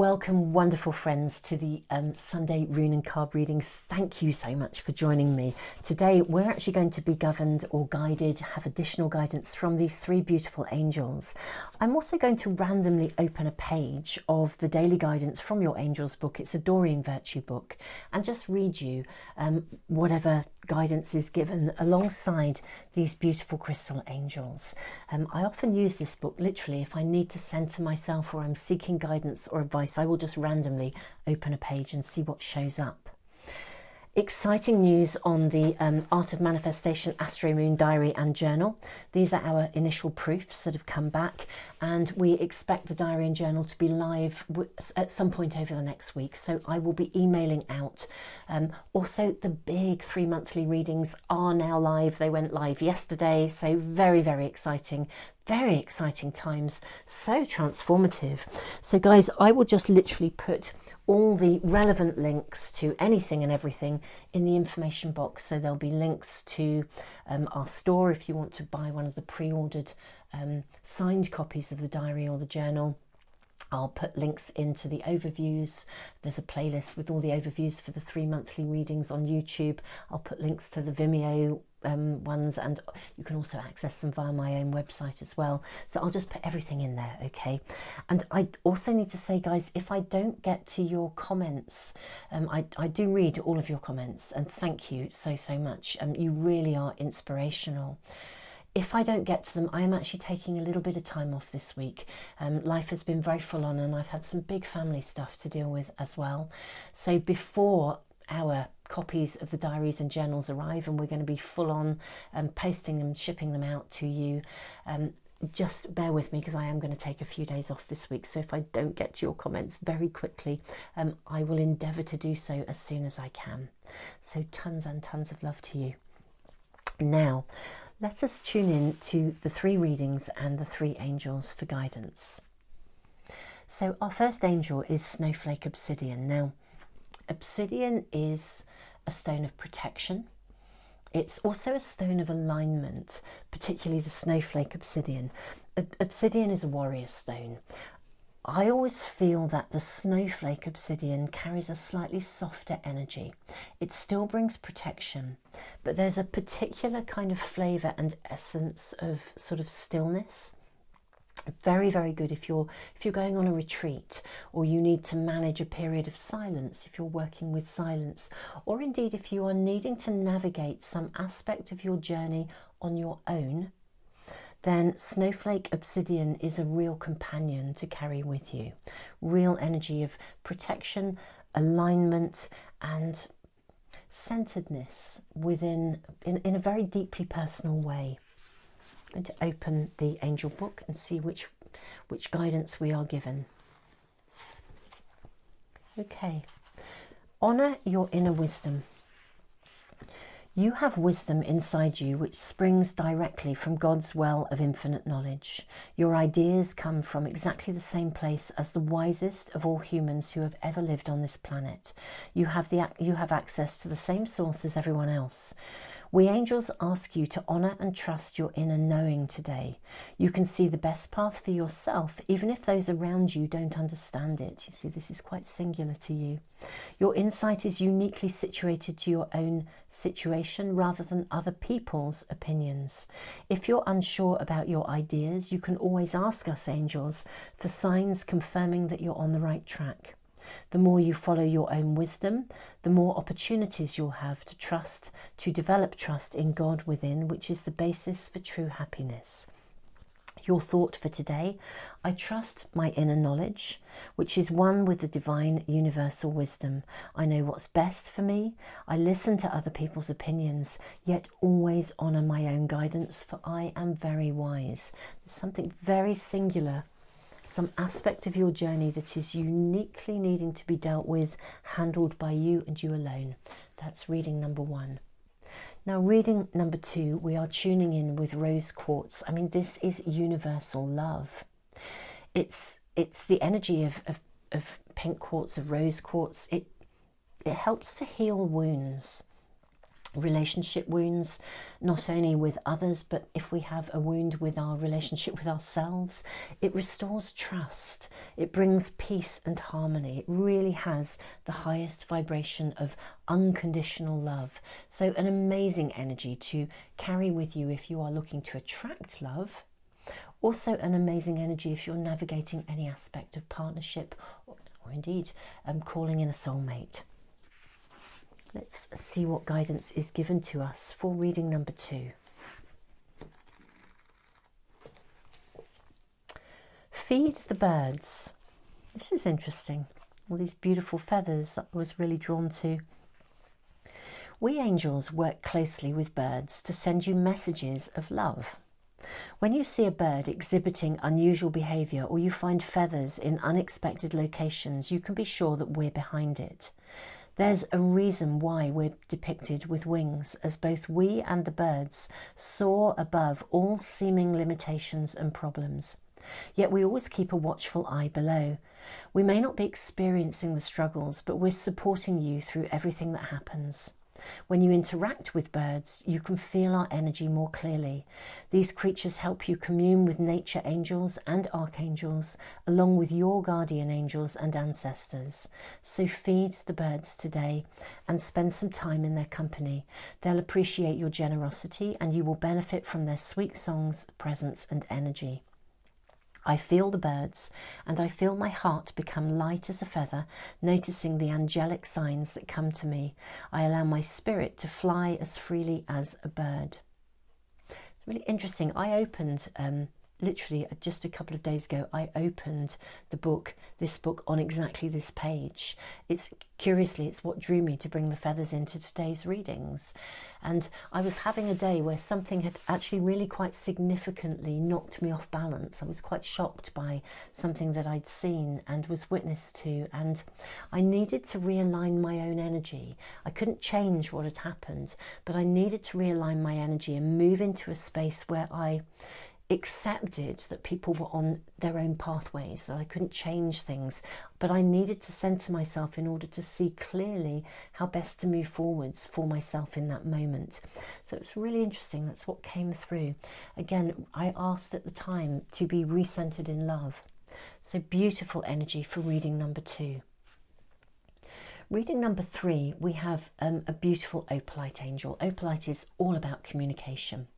Welcome, wonderful friends, to the Sunday Rune and Card readings. Thank you so much for joining me. Today we're actually going to be governed or guided, have additional guidance from these three beautiful angels. I'm also going to randomly open a page of the daily guidance from your angels book. It's a Doreen Virtue book, and just read you whatever guidance is given alongside these beautiful crystal angels. I often use this book literally if I need to center myself or I'm seeking guidance or advice. I will just randomly open a page and see what shows up. Exciting news on the Art of Manifestation Astro-Moon diary and journal. These are our initial proofs that have come back, and we expect the diary and journal to be live at some point over the next week. So I will be emailing out. Also, the big 3 monthly readings are now live. They went live yesterday, so very, very exciting. Very exciting times, so transformative. So guys, I will just literally put all the relevant links to anything and everything in the information box. So there'll be links to our store if you want to buy one of the pre-ordered signed copies of the diary or the journal. I'll put links into the overviews. There's a playlist with all the overviews for the 3 monthly readings on YouTube. I'll put links to the Vimeo ones, and you can also access them via my own website as well. So I'll just put everything in there, okay? And I also need to say, guys, if I don't get to your comments, I do read all of your comments, and thank you so much. You really are inspirational. If I don't get to them, I am actually taking a little bit of time off this week. Life has been very full on, and I've had some big family stuff to deal with as well. So before our copies of the diaries and journals arrive, and we're going to be full on posting them, shipping them out to you, just bear with me because I am going to take a few days off this week. So if I don't get to your comments very quickly, I will endeavour to do so as soon as I can. So tons and tons of love to you. Now, let us tune in to the three readings and the three angels for guidance. So our first angel is Snowflake Obsidian. Now, obsidian is a stone of protection. It's also a stone of alignment, particularly the snowflake obsidian. Obsidian is a warrior stone. I always feel that the snowflake obsidian carries a slightly softer energy. It still brings protection, but there's a particular kind of flavour and essence of sort of stillness. Very, very good if you're going on a retreat, or you need to manage a period of silence, if you're working with silence, or indeed if you are needing to navigate some aspect of your journey on your own. Then Snowflake Obsidian is a real companion to carry with you. Real energy of protection, alignment, and centeredness in a very deeply personal way. I'm going to open the angel book and see which guidance we are given. Okay. Honour your inner wisdom. You have wisdom inside you which springs directly from God's well of infinite knowledge. Your ideas come from exactly the same place as the wisest of all humans who have ever lived on this planet. You have access to the same source as everyone else. We angels ask you to honour and trust your inner knowing today. You can see the best path for yourself, even if those around you don't understand it. You see, this is quite singular to you. Your insight is uniquely situated to your own situation rather than other people's opinions. If you're unsure about your ideas, you can always ask us angels for signs confirming that you're on the right track. The more you follow your own wisdom, the more opportunities you'll have to develop trust in God within, which is the basis for true happiness. Your thought for today: I trust my inner knowledge, which is one with the divine universal wisdom. I know what's best for me. I listen to other people's opinions, yet always honour my own guidance, for I am very wise. There's something very singular, some aspect of your journey that is uniquely needing to be dealt with, handled by you and you alone. That's reading number 1. Now, reading number 2, we are tuning in with rose quartz. I mean, this is universal love. It's the energy of pink quartz, of rose quartz. It helps to heal wounds. relationship wounds, not only with others, but if we have a wound with our relationship with ourselves, it restores trust. It brings peace and harmony. It really has the highest vibration of unconditional love. So an amazing energy to carry with you if you are looking to attract love. Also an amazing energy if you're navigating any aspect of partnership or indeed calling in a soulmate. Let's see what guidance is given to us for reading number 2. Feed the birds. This is interesting. All these beautiful feathers that I was really drawn to. We angels work closely with birds to send you messages of love. When you see a bird exhibiting unusual behaviour or you find feathers in unexpected locations, you can be sure that we're behind it. There's a reason why we're depicted with wings, as both we and the birds soar above all seeming limitations and problems. Yet we always keep a watchful eye below. We may not be experiencing the struggles, but we're supporting you through everything that happens. When you interact with birds, you can feel our energy more clearly. These creatures help you commune with nature angels and archangels, along with your guardian angels and ancestors. So feed the birds today and spend some time in their company. They'll appreciate your generosity and you will benefit from their sweet songs, presence and energy. I feel the birds, and I feel my heart become light as a feather, noticing the angelic signs that come to me. I allow my spirit to fly as freely as a bird. It's really interesting. I opened, literally just a couple of days ago, I opened this book on exactly this page. Curiously, it's what drew me to bring the feathers into today's readings. And I was having a day where something had actually really quite significantly knocked me off balance. I was quite shocked by something that I'd seen and was witness to, and I needed to realign my own energy. I couldn't change what had happened, but I needed to realign my energy and move into a space where I accepted that people were on their own pathways, that I couldn't change things, but I needed to center myself in order to see clearly how best to move forwards for myself in that moment. So it's really interesting. That's what came through. Again, I asked at the time to be recentered in love. So beautiful energy for reading number 2. Reading number 3, we have a beautiful opalite angel. Opalite is all about communication.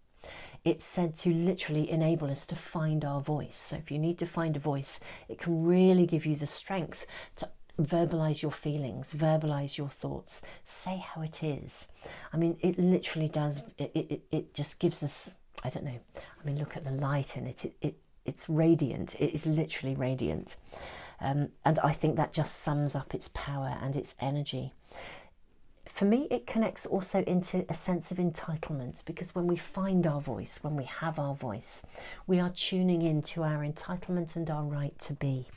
It's said to literally enable us to find our voice. So if you need to find a voice, it can really give you the strength to verbalize your feelings, verbalize your thoughts, say how it is. I mean, it literally does. It just gives us, I don't know. I mean, look at the light in it. It's radiant. It is literally radiant. And I think that just sums up its power and its energy. For me, it connects also into a sense of entitlement, because when we find our voice, when we have our voice, we are tuning into our entitlement and our right to be.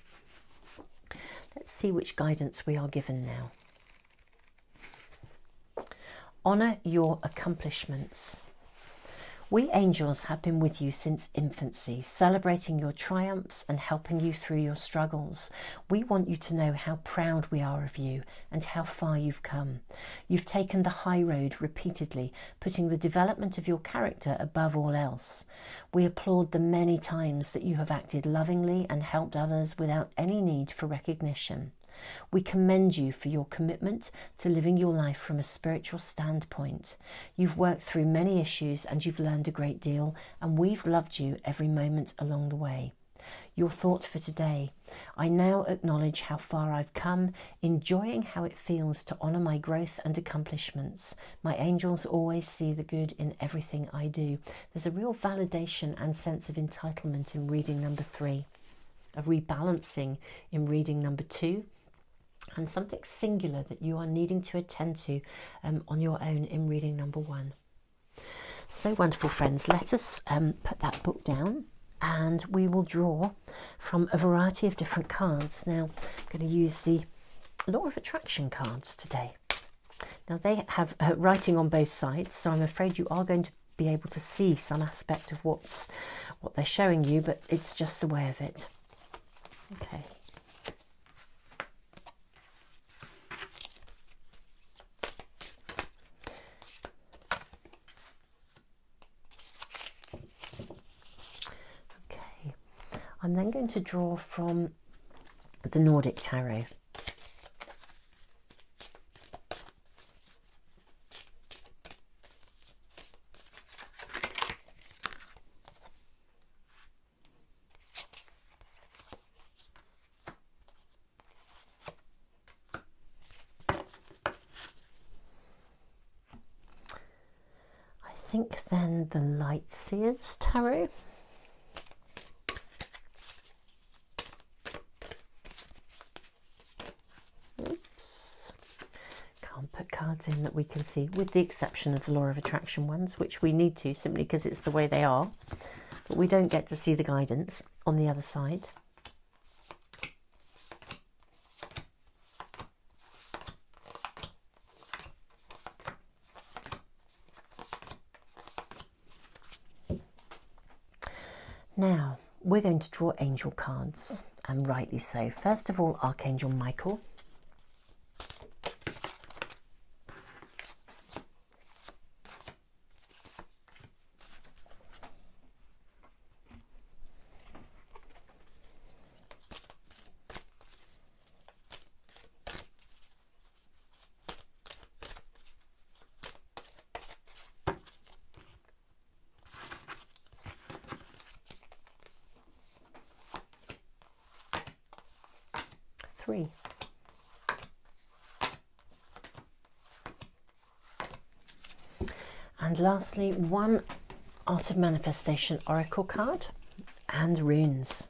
Let's see which guidance we are given now. Honour your accomplishments. We angels have been with you since infancy, celebrating your triumphs and helping you through your struggles. We want you to know how proud we are of you and how far you've come. You've taken the high road repeatedly, putting the development of your character above all else. We applaud the many times that you have acted lovingly and helped others without any need for recognition. We commend you for your commitment to living your life from a spiritual standpoint. You've worked through many issues and you've learned a great deal, and we've loved you every moment along the way. Your thought for today: I now acknowledge how far I've come, enjoying how it feels to honour my growth and accomplishments. My angels always see the good in everything I do. There's a real validation and sense of entitlement in reading number 3, a rebalancing in reading number 2, and something singular that you are needing to attend to on your own in reading number 1. So wonderful, friends. Let us put that book down and we will draw from a variety of different cards. Now, I'm going to use the Law of Attraction cards today. Now, they have writing on both sides, so I'm afraid you are going to be able to see some aspect of what they're showing you, but it's just the way of it. Okay. I'm then going to draw from the Nordic Tarot. I think then the Lightseers Tarot. Put cards in that we can see, with the exception of the Law of Attraction ones, which we need to simply because it's the way they are, but we don't get to see the guidance on the other side. Now we're going to draw angel cards, and rightly so. First of all, Archangel Michael. Three. And lastly, one Art of Manifestation Oracle card and runes.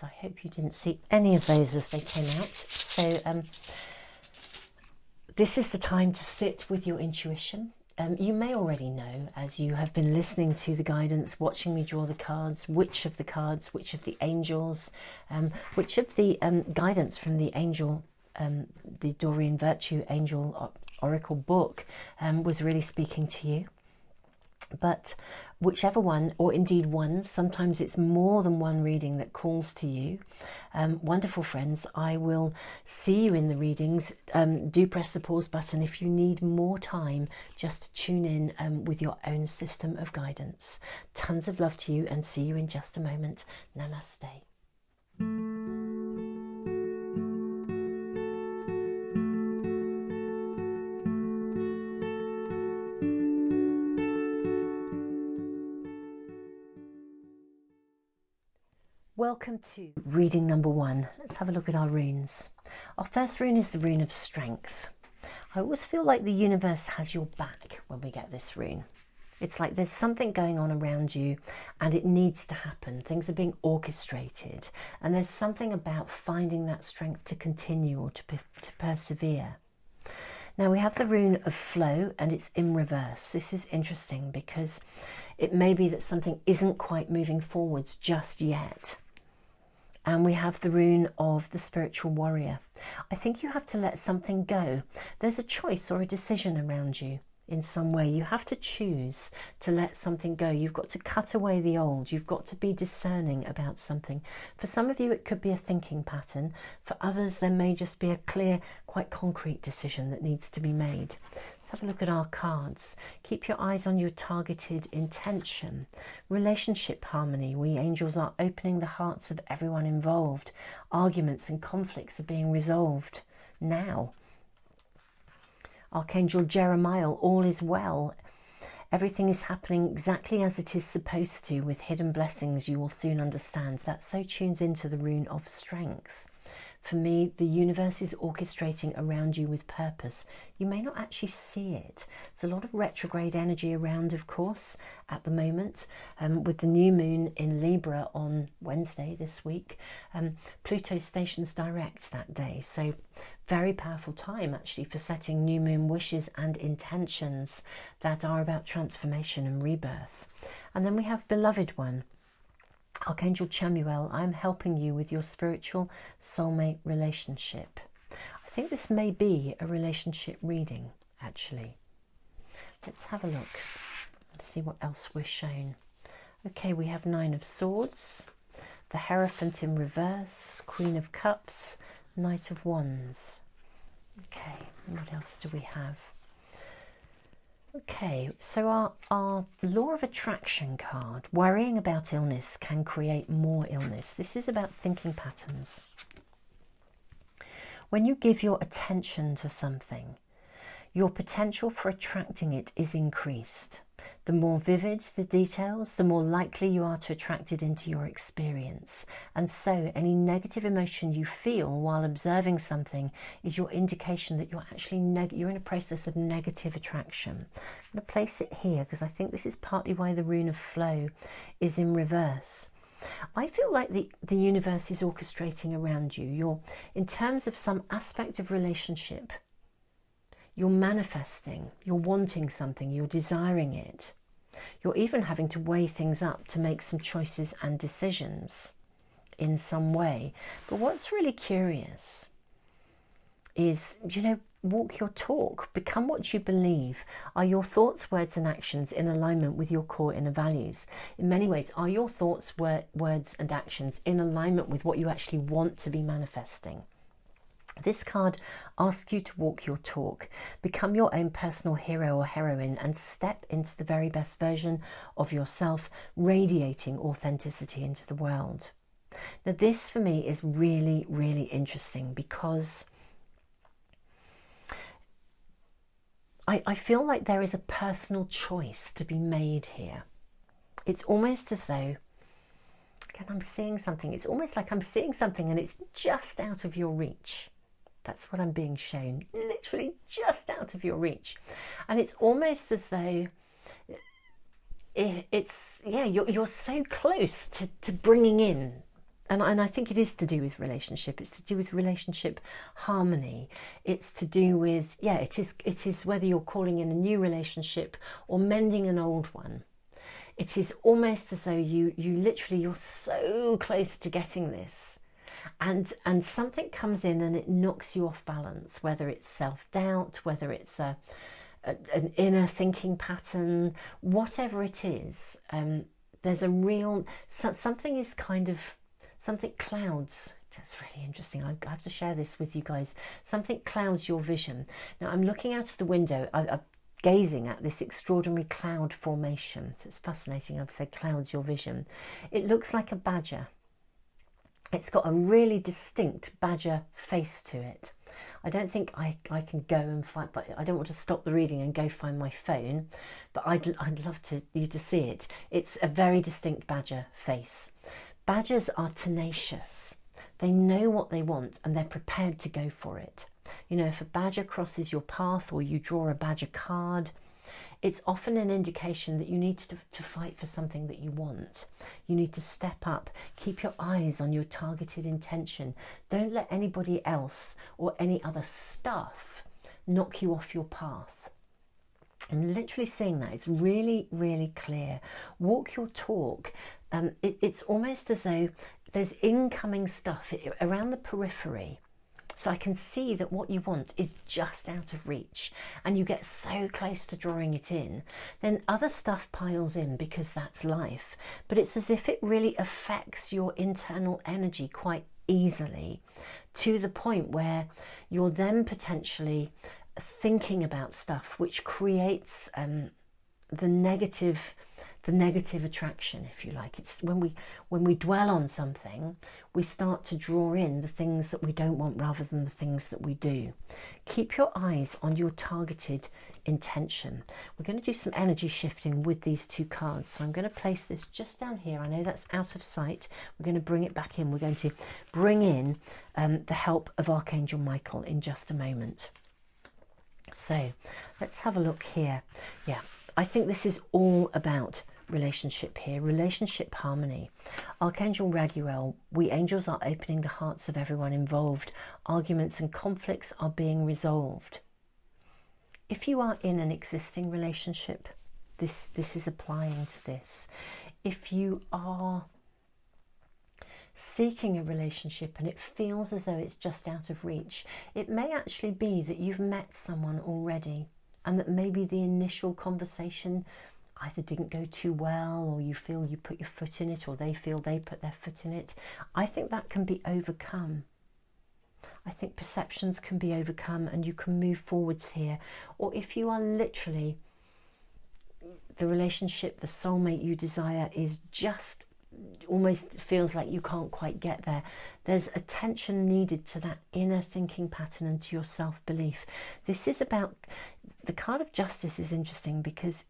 I hope you didn't see any of those as they came out. So this is the time to sit with your intuition. You may already know, as you have been listening to the guidance, watching me draw the cards, which of the angels, which of the guidance from the angel, the Doreen Virtue Angel Oracle book was really speaking to you. But whichever one, or indeed one, sometimes it's more than one reading that calls to you. Wonderful friends, I will see you in the readings. Do press the pause button if you need more time just to tune in with your own system of guidance. Tons of love to you, and see you in just a moment. Namaste. Welcome to reading number one. Let's have a look at our runes. Our first rune is the rune of strength. I always feel like the universe has your back when we get this rune. It's like there's something going on around you and it needs to happen. Things are being orchestrated, and there's something about finding that strength to continue or to persevere. Now we have the rune of flow, and it's in reverse. This is interesting because it may be that something isn't quite moving forwards just yet. And we have the rune of the spiritual warrior. I think you have to let something go. There's a choice or a decision around you in some way. You have to choose to let something go. You've got to cut away the old. You've got to be discerning about something. For some of you, it could be a thinking pattern. For others, there may just be a clear, quite concrete decision that needs to be made. Let's have a look at our cards. Keep your eyes on your targeted intention. Relationship harmony. We angels are opening the hearts of everyone involved. Arguments and conflicts are being resolved now. Archangel Jeremiah, all is well. Everything is happening exactly as it is supposed to, with hidden blessings you will soon understand. That so tunes into the rune of strength. For me, the universe is orchestrating around you with purpose. You may not actually see it. There's a lot of retrograde energy around, of course, at the moment, with the new moon in Libra on Wednesday this week. Pluto stations direct that day, so very powerful time actually for setting new moon wishes and intentions that are about transformation and rebirth. And then we have Beloved One, Archangel Chamuel. I'm helping you with your spiritual soulmate relationship. I think this may be a relationship reading, actually. Let's have a look and see what else we're shown. Okay, we have Nine of Swords, the Hierophant in reverse, Queen of Cups, Knight of Wands. Okay, what else do we have? Okay, so our Law of Attraction card, worrying about illness can create more illness. This is about thinking patterns. When you give your attention to something, your potential for attracting it is increased. The more vivid the details, the more likely you are to attract it into your experience. And so any negative emotion you feel while observing something is your indication that you're actually you're in a process of negative attraction. I'm going to place it here because I think this is partly why the rune of flow is in reverse. I feel like the universe is orchestrating around you. You're, in terms of some aspect of relationship, you're manifesting, you're wanting something, you're desiring it. You're even having to weigh things up to make some choices and decisions in some way. But what's really curious is, you know, walk your talk, become what you believe. Are your thoughts, words and actions in alignment with your core inner values? In many ways, are your thoughts, words and actions in alignment with what you actually want to be manifesting? This card asks you to walk your talk, become your own personal hero or heroine, and step into the very best version of yourself, radiating authenticity into the world. Now, this for me is really, really interesting because I feel like there is a personal choice to be made here. It's almost as though, again, I'm seeing something. It's almost like I'm seeing something and it's just out of your reach. That's what I'm being shown, literally just out of your reach. And it's almost as though it's, yeah, you're so close to bringing in. And I think it is to do with relationship. It's to do with relationship harmony. It's to do with, yeah, it is whether you're calling in a new relationship or mending an old one. It is almost as though you're so close to getting this. And something comes in and it knocks you off balance, whether it's self-doubt, whether it's an inner thinking pattern, whatever it is. There's a real, something is kind of, something clouds. That's really interesting. I have to share this with you guys. Something clouds your vision. Now I'm looking out of the window. I'm gazing at this extraordinary cloud formation. So it's fascinating. I've said clouds your vision. It looks like a badger. It's got a really distinct badger face to it. I don't think I can go and find, but I don't want to stop the reading and go find my phone, but I'd love you to see it. It's a very distinct badger face. Badgers are tenacious. They know what they want and they're prepared to go for it. You know, if a badger crosses your path or you draw a badger card, it's often an indication that you need to fight for something that you want. You need to step up, keep your eyes on your targeted intention. Don't let anybody else or any other stuff knock you off your path. I'm literally seeing that. It's really, really clear. Walk your talk. It's almost as though there's incoming stuff around the periphery. So I can see that what you want is just out of reach and you get so close to drawing it in. Then other stuff piles in because that's life. But it's as if it really affects your internal energy quite easily, to the point where you're then potentially thinking about stuff which creates the negative the negative attraction, if you like. It's when we dwell on something, we start to draw in the things that we don't want rather than the things that we do. Keep your eyes on your targeted intention. We're going to do some energy shifting with these two cards. So I'm going to place this just down here. I know that's out of sight. We're going to bring it back in. We're going to bring in the help of Archangel Michael in just a moment. So let's have a look here. Yeah, I think this is all about relationship here, relationship harmony. Archangel Raguel, we angels are opening the hearts of everyone involved. Arguments and conflicts are being resolved. If you are in an existing relationship, this is applying to this. If you are seeking a relationship and it feels as though it's just out of reach, it may actually be that you've met someone already and that maybe the initial conversation either didn't go too well, or you feel you put your foot in it, or they feel they put their foot in it. I think that can be overcome. I think perceptions can be overcome and you can move forwards here. Or if you are literally, the relationship, the soulmate you desire is just almost feels like you can't quite get there, there's attention needed to that inner thinking pattern and to your self-belief. This is about, the card of justice is interesting because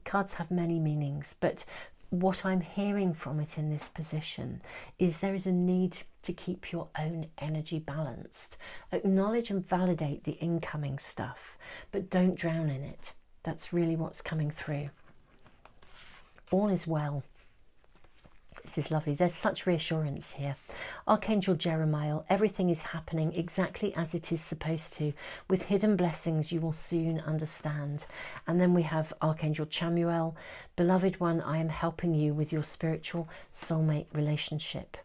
cards have many meanings, but what I'm hearing from it in this position is there is a need to keep your own energy balanced. Acknowledge and validate the incoming stuff, but don't drown in it. That's really what's coming through. All is well. This is lovely. There's such reassurance here. Archangel Jeremiah, everything is happening exactly as it is supposed to. With hidden blessings, you will soon understand. And then we have Archangel Chamuel, beloved one, I am helping you with your spiritual soulmate relationship.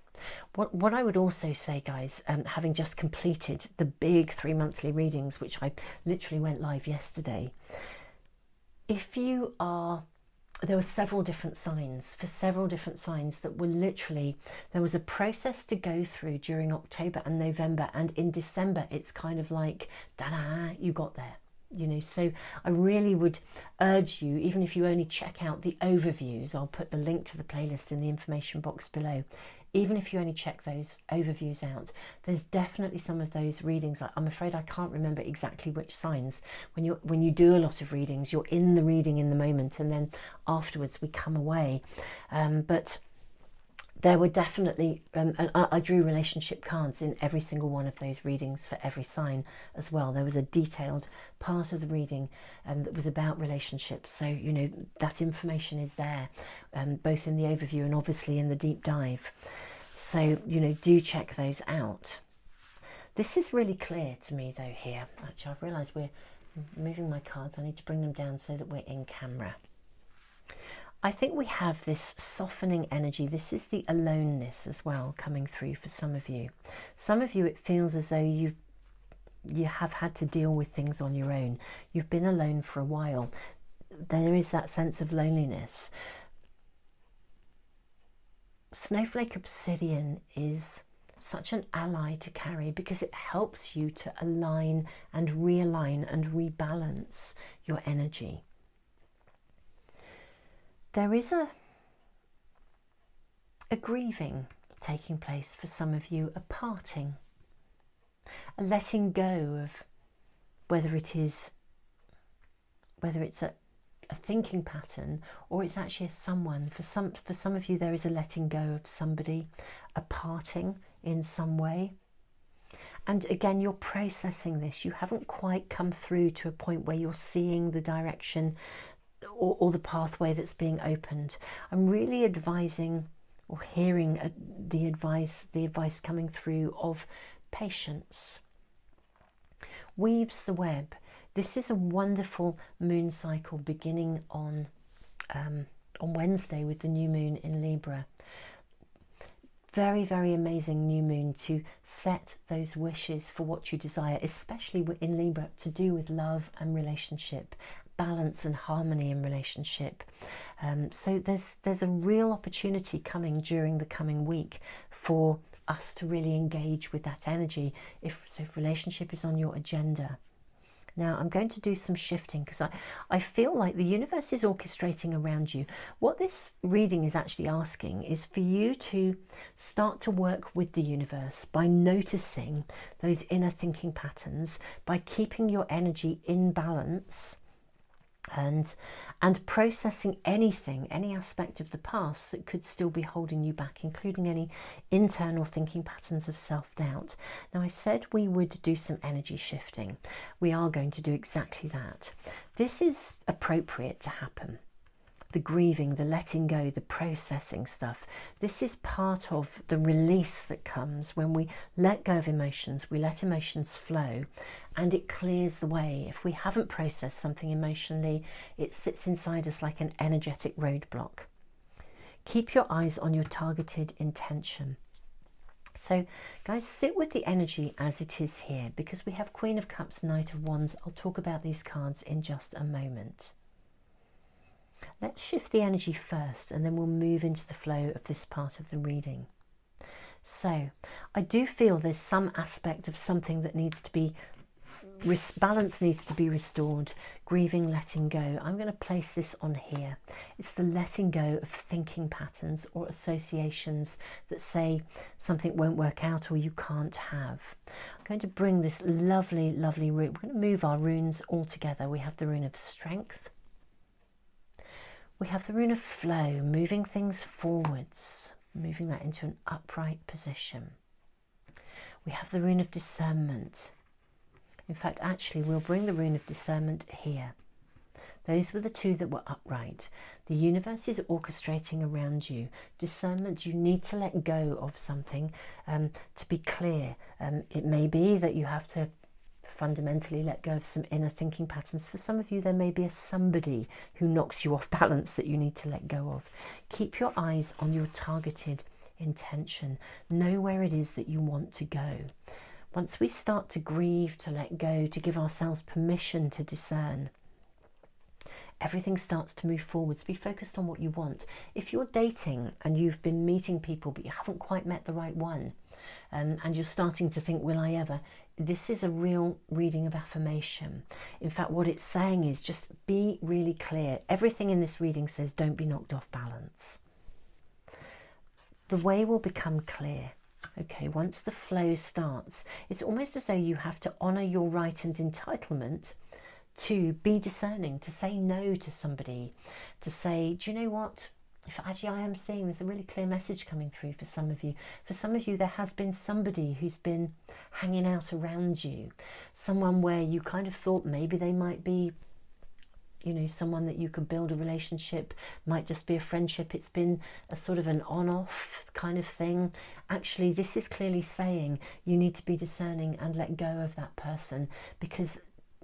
What I would also say, guys, having just completed the big 3 monthly readings, which I literally went live yesterday, if you are, there were several different signs, for several different signs that were literally, there was a process to go through during October and November, and in December it's kind of like, da-da, you got there, you know. So I really would urge you, even if you only check out the overviews, I'll put the link to the playlist in the information box below. Even if you only check those overviews out, there's definitely some of those readings. I'm afraid I can't remember exactly which signs. When you do a lot of readings, you're in the reading in the moment, and then afterwards we come away. But there were definitely, I drew relationship cards in every single one of those readings for every sign as well. There was a detailed part of the reading that was about relationships. So, you know, that information is there, both in the overview and obviously in the deep dive. So, you know, do check those out. This is really clear to me though here. Actually, I've realised we're moving my cards. I need to bring them down so that we're in camera. I think we have this softening energy. This is the aloneness as well coming through for some of you. Some of you, it feels as though you have had to deal with things on your own. You've been alone for a while. There is that sense of loneliness. Snowflake Obsidian is such an ally to carry because it helps you to align and realign and rebalance your energy. There is a grieving taking place for some of you, a parting, a letting go of whether it's a thinking pattern or it's actually a someone. For some of you, there is a letting go of somebody, a parting in some way. And again, you're processing this. You haven't quite come through to a point where you're seeing the direction or the pathway that's being opened. I'm really advising or hearing the advice coming through of patience. Weaves the web. This is a wonderful moon cycle beginning on Wednesday with the new moon in Libra. Very, very amazing new moon to set those wishes for what you desire, especially in Libra, to do with love and relationship, balance and harmony in relationship. So there's a real opportunity coming during the coming week for us to really engage with that energy. If relationship is on your agenda, Now I'm going to do some shifting because I feel like the universe is orchestrating around you. What this reading is actually asking is for you to start to work with the universe by noticing those inner thinking patterns, by keeping your energy in balance, and processing any aspect of the past that could still be holding you back, including any internal thinking patterns of self-doubt. Now, I said we would do some energy shifting. We are going to do exactly that. This is appropriate to happen. The grieving, the letting go, the processing stuff. This is part of the release that comes when we let go of emotions, we let emotions flow, and it clears the way. If we haven't processed something emotionally, it sits inside us like an energetic roadblock. Keep your eyes on your targeted intention. So guys, sit with the energy as it is here, because we have Queen of Cups, Knight of Wands. I'll talk about these cards in just a moment. Let's shift the energy first, and then we'll move into the flow of this part of the reading. So I do feel there's some aspect of something that needs to be, balance needs to be restored, grieving, letting go. I'm going to place this on here. It's the letting go of thinking patterns or associations that say something won't work out or you can't have. I'm going to bring this lovely, lovely rune. We're going to move our runes all together. We have the rune of strength. We have the rune of flow, moving things forwards, moving that into an upright position. We have the rune of discernment. In fact, actually, we'll bring the rune of discernment here. Those were the two that were upright. The universe is orchestrating around you. Discernment, you need to let go of something to be clear. It may be that you have to fundamentally let go of some inner thinking patterns. For some of you, there may be a somebody who knocks you off balance that you need to let go of. Keep your eyes on your targeted intention. Know where it is that you want to go. Once we start to grieve, to let go, to give ourselves permission to discern, everything starts to move forwards. Be focused on what you want. If you're dating and you've been meeting people but you haven't quite met the right one, and you're starting to think, will I ever? This is a real reading of affirmation. In fact, what it's saying is just be really clear. Everything in this reading says don't be knocked off balance. The way will become clear. Okay, once the flow starts, it's almost as though you have to honour your right and entitlement to be discerning, to say no to somebody, to say, do you know what? If actually I am seeing there's a really clear message coming through for some of you. For some of you, there has been somebody who's been hanging out around you, someone where you kind of thought maybe they might be, you know, someone that you could build a relationship, might just be a friendship. It's been a sort of an on-off kind of thing. Actually, this is clearly saying you need to be discerning and let go of that person, because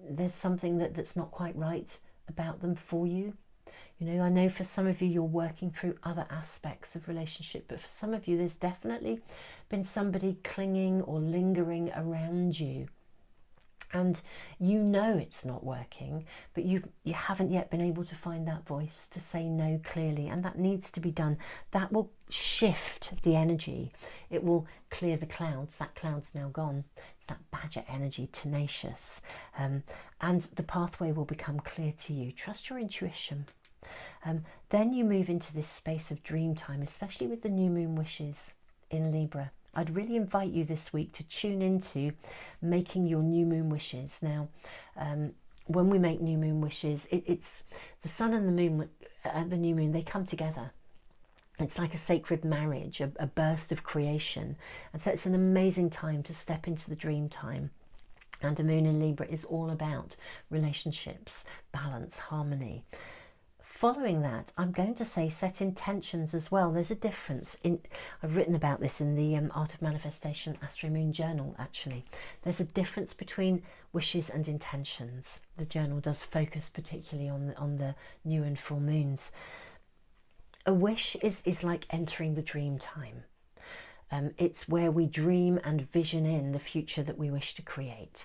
there's something that's not quite right about them for you. You know, I know for some of you, you're working through other aspects of relationship, but for some of you, there's definitely been somebody clinging or lingering around you. And you know it's not working, but you haven't yet been able to find that voice to say no clearly, and that needs to be done. That will shift the energy. It will clear the clouds. That cloud's now gone. It's that badger energy, tenacious. And the pathway will become clear to you. Trust your intuition. Then you move into this space of dream time, especially with the new moon wishes in Libra. I'd really invite you this week to tune into making your new moon wishes. Now, when we make new moon wishes, it's the sun and the moon, the new moon, they come together. It's like a sacred marriage, a burst of creation. And so it's an amazing time to step into the dream time. And a moon in Libra is all about relationships, balance, harmony. Following that, I'm going to say set intentions as well. There's a difference. I've written about this in the Art of Manifestation Astro-Moon journal, actually. There's a difference between wishes and intentions. The journal does focus particularly on the new and full moons. A wish is like entering the dream time. It's where we dream and vision in the future that we wish to create.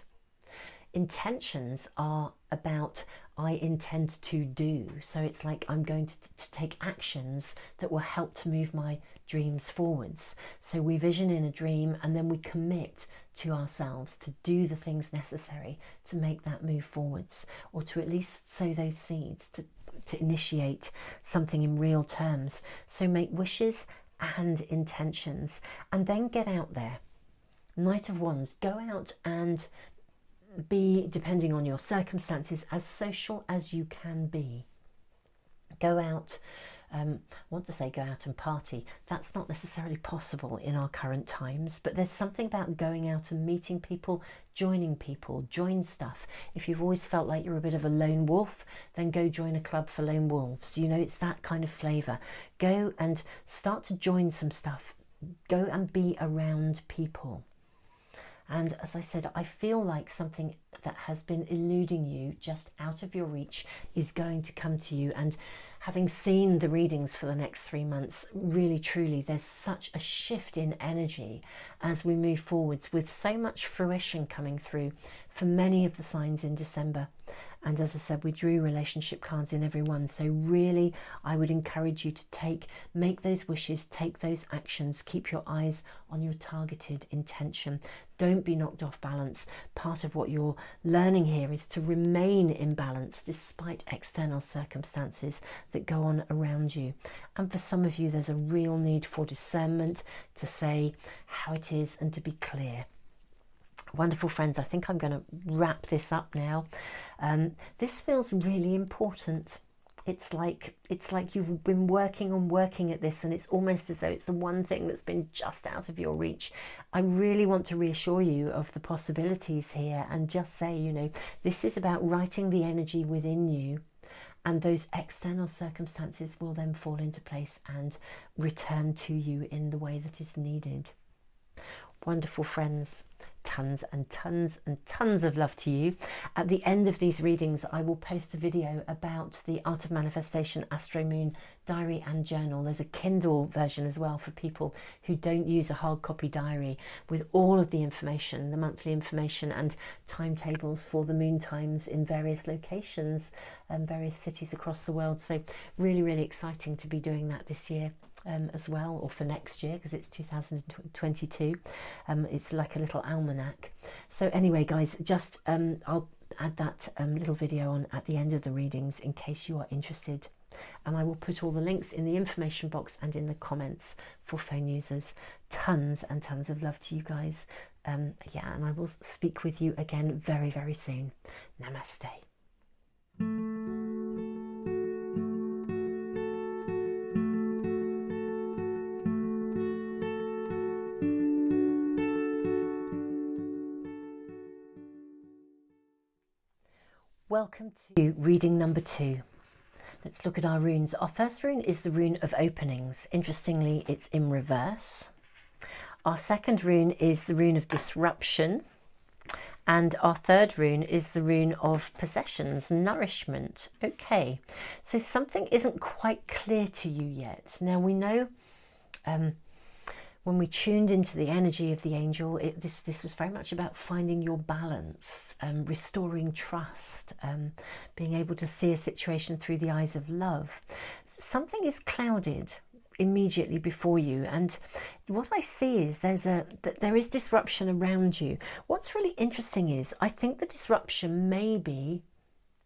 Intentions are about I intend to do. So it's like I'm going to take actions that will help to move my dreams forwards. So we vision in a dream and then we commit to ourselves to do the things necessary to make that move forwards, or to at least sow those seeds to initiate something in real terms. So make wishes and intentions, and then get out there. Knight of Wands, go out and be, depending on your circumstances, as social as you can be. Go out, I want to say go out and party. That's not necessarily possible in our current times, but there's something about going out and meeting people, join stuff. If you've always felt like you're a bit of a lone wolf, then go join a club for lone wolves. You know, it's that kind of flavour. Go and start to join some stuff. Go and be around people. And as I said, I feel like something that has been eluding you, just out of your reach, is going to come to you. And having seen the readings for the next 3 months, really, truly, there's such a shift in energy as we move forwards, with so much fruition coming through for many of the signs in December. And as I said, we drew relationship cards in every one. So really, I would encourage you to make those wishes, take those actions, keep your eyes on your targeted intention. Don't be knocked off balance. Part of what you're learning here is to remain in balance despite external circumstances that go on around you. And for some of you, there's a real need for discernment to say how it is and to be clear. Wonderful friends, I think I'm going to wrap this up now. This feels really important. It's like you've been working at this, and it's almost as though it's the one thing that's been just out of your reach. I really want to reassure you of the possibilities here, and just say, you know, this is about writing the energy within you, and those external circumstances will then fall into place and return to you in the way that is needed. Wonderful friends, tons and tons and tons of love to you. At the end of these readings, I will post a video about the Art of Manifestation Astro-Moon diary and journal. There's a Kindle version as well for people who don't use a hard copy diary, with all of the information, the monthly information and timetables for the moon times in various locations and various cities across the world. So really, really exciting to be doing that this year. As well, or for next year, because it's 2022. It's like a little almanac. So anyway, guys, just I'll add that little video on at the end of the readings in case you are interested, and I will put all the links in the information box and in the comments for phone users. Tons and tons of love to you guys. Yeah, and I will speak with you again very, very soon. Namaste. Welcome to reading number 2. Let's look at our runes. Our first rune is the rune of openings. Interestingly, it's in reverse. Our second rune is the rune of disruption. And our third rune is the rune of possessions, nourishment. Okay, so something isn't quite clear to you yet. Now we know when we tuned into the energy of the angel, this was very much about finding your balance, restoring trust, being able to see a situation through the eyes of love. Something is clouded immediately before you, and what I see is there is disruption around you. What's really interesting is I think the disruption may be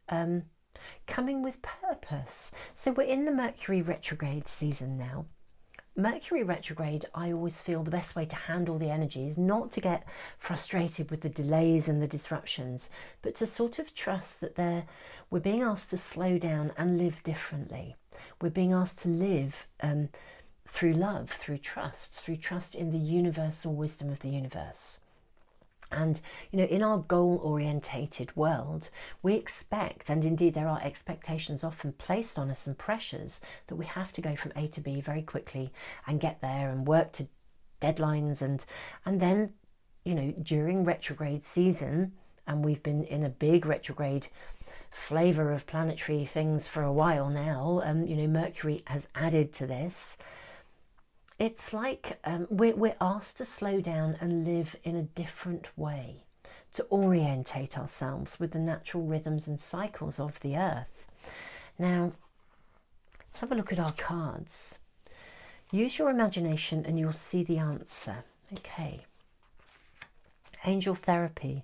coming with purpose. So we're in the Mercury retrograde season now. Mercury retrograde, I always feel the best way to handle the energy is not to get frustrated with the delays and the disruptions, but to sort of trust that we're being asked to slow down and live differently. We're being asked to live through love, through trust in the universal wisdom of the universe. And, you know, in our goal-orientated world, we expect, and indeed there are expectations often placed on us and pressures, that we have to go from A to B very quickly and get there and work to deadlines. And then, you know, during retrograde season, and we've been in a big retrograde flavour of planetary things for a while now, you know, Mercury has added to this. It's like we're asked to slow down and live in a different way, to orientate ourselves with the natural rhythms and cycles of the earth. Now, let's have a look at our cards. Use your imagination and you'll see the answer. Okay. Angel therapy.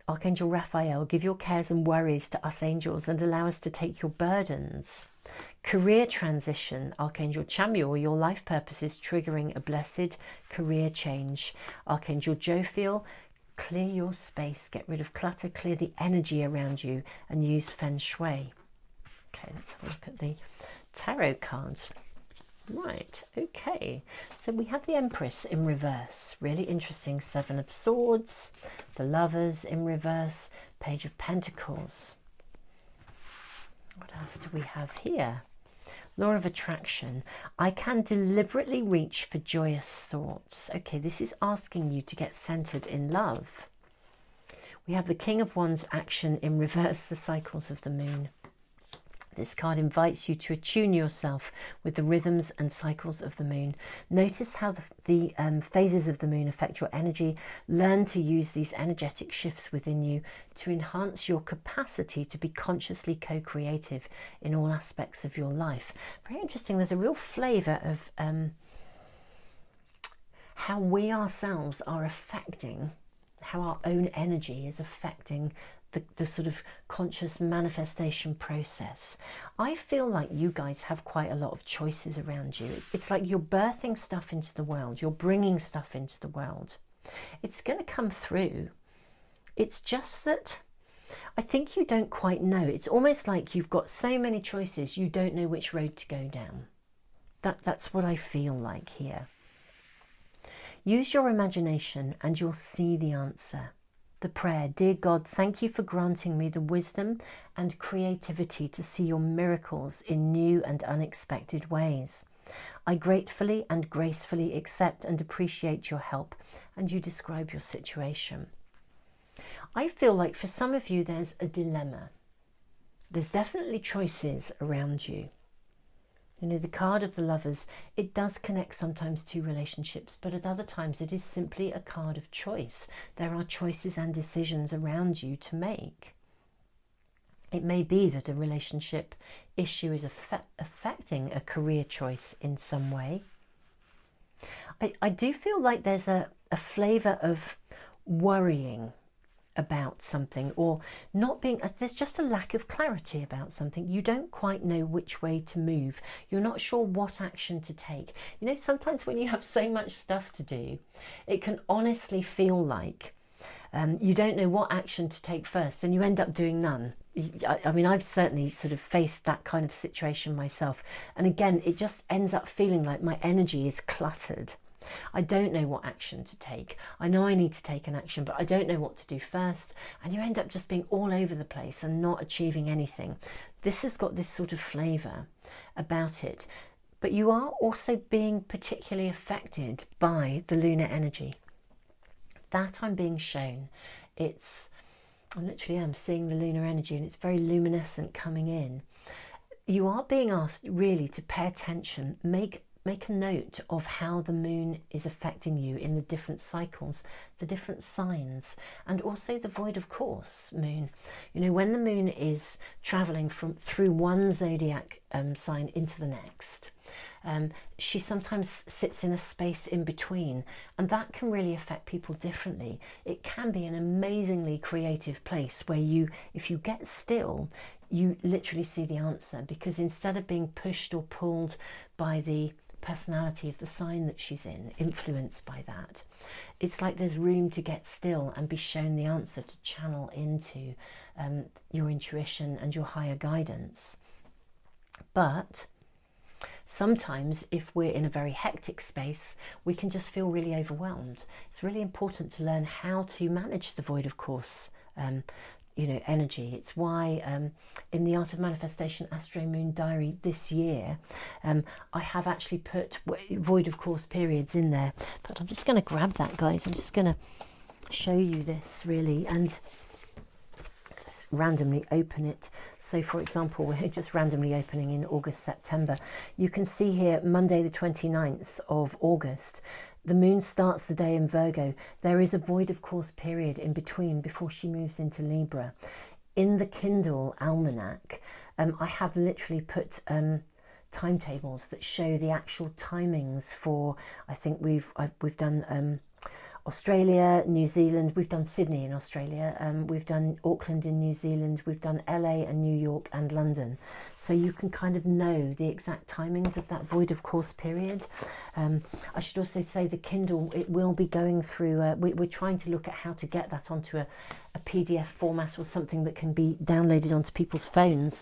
Archangel Raphael, give your cares and worries to us angels and allow us to take your burdens. Career transition. Archangel Chamuel, your life purpose is triggering a blessed career change. Archangel Jophiel, clear your space, get rid of clutter, clear the energy around you and use Feng Shui. Okay, let's have a look at the tarot cards. Right, okay, so we have the Empress in reverse, really interesting. Seven of Swords, the Lovers in reverse, Page of Pentacles. What else do we have here? Law of Attraction. I can deliberately reach for joyous thoughts. Okay, this is asking you to get centered in love. We have the King of Wands action in reverse, the cycles of the moon. This card invites you to attune yourself with the rhythms and cycles of the moon. Notice how the phases of the moon affect your energy. Learn to use these energetic shifts within you to enhance your capacity to be consciously co-creative in all aspects of your life. Very interesting. There's a real flavour of how we ourselves are affecting, how our own energy is affecting the sort of conscious manifestation process. I feel like you guys have quite a lot of choices around you. It's like you're birthing stuff into the world. You're bringing stuff into the world. It's going to come through. It's just that I think you don't quite know. It's almost like you've got so many choices, you don't know which road to go down. That's what I feel like here. Use your imagination and you'll see the answer. The prayer, dear God, thank you for granting me the wisdom and creativity to see your miracles in new and unexpected ways. I gratefully and gracefully accept and appreciate your help, and you describe your situation. I feel like for some of you there's a dilemma. There's definitely choices around you. You know, the card of the Lovers, it does connect sometimes to relationships, but at other times it is simply a card of choice. There are choices and decisions around you to make. It may be that a relationship issue is affecting a career choice in some way. I do feel like there's a flavour of worrying about something, or not being, there's just a lack of clarity about something. You don't quite know which way to move. You're not sure what action to take. You know, sometimes when you have so much stuff to do, it can honestly feel like you don't know what action to take first, and you end up doing none. I mean, I've certainly sort of faced that kind of situation myself, and again, it just ends up feeling like my energy is cluttered. I don't know what action to take. I know I need to take an action, but I don't know what to do first. And you end up just being all over the place and not achieving anything. This has got this sort of flavour about it. But you are also being particularly affected by the lunar energy. That I'm being shown. I literally am seeing the lunar energy, and it's very luminescent coming in. You are being asked really to pay attention, make a note of how the moon is affecting you in the different cycles, the different signs, and also the void of course moon. You know, when the moon is traveling through one zodiac sign into the next, she sometimes sits in a space in between, and that can really affect people differently. It can be an amazingly creative place where if you get still, you literally see the answer, because instead of being pushed or pulled by the personality of the sign that she's in, influenced by that, it's like there's room to get still and be shown the answer, to channel into your intuition and your higher guidance. But sometimes if we're in a very hectic space, we can just feel really overwhelmed. It's really important to learn how to manage the void of course energy. It's why in the Art of Manifestation Astro-Moon diary this year, I have actually put void of course periods in there. But I'm just going to grab that, guys. I'm just going to show you this really, and just randomly open it. So for example, we're just randomly opening in August, September. You can see here Monday the 29th of August, The moon starts the day in Virgo. There is a void of course period in between before she moves into Libra. In the Kindle almanac, I have literally put timetables that show the actual timings for, I think we've done Australia, New Zealand, we've done Sydney in Australia, we've done Auckland in New Zealand, we've done LA and New York and London. So you can kind of know the exact timings of that void of course period. I should also say the Kindle, it will be going through, we're trying to look at how to get that onto a PDF format or something that can be downloaded onto people's phones.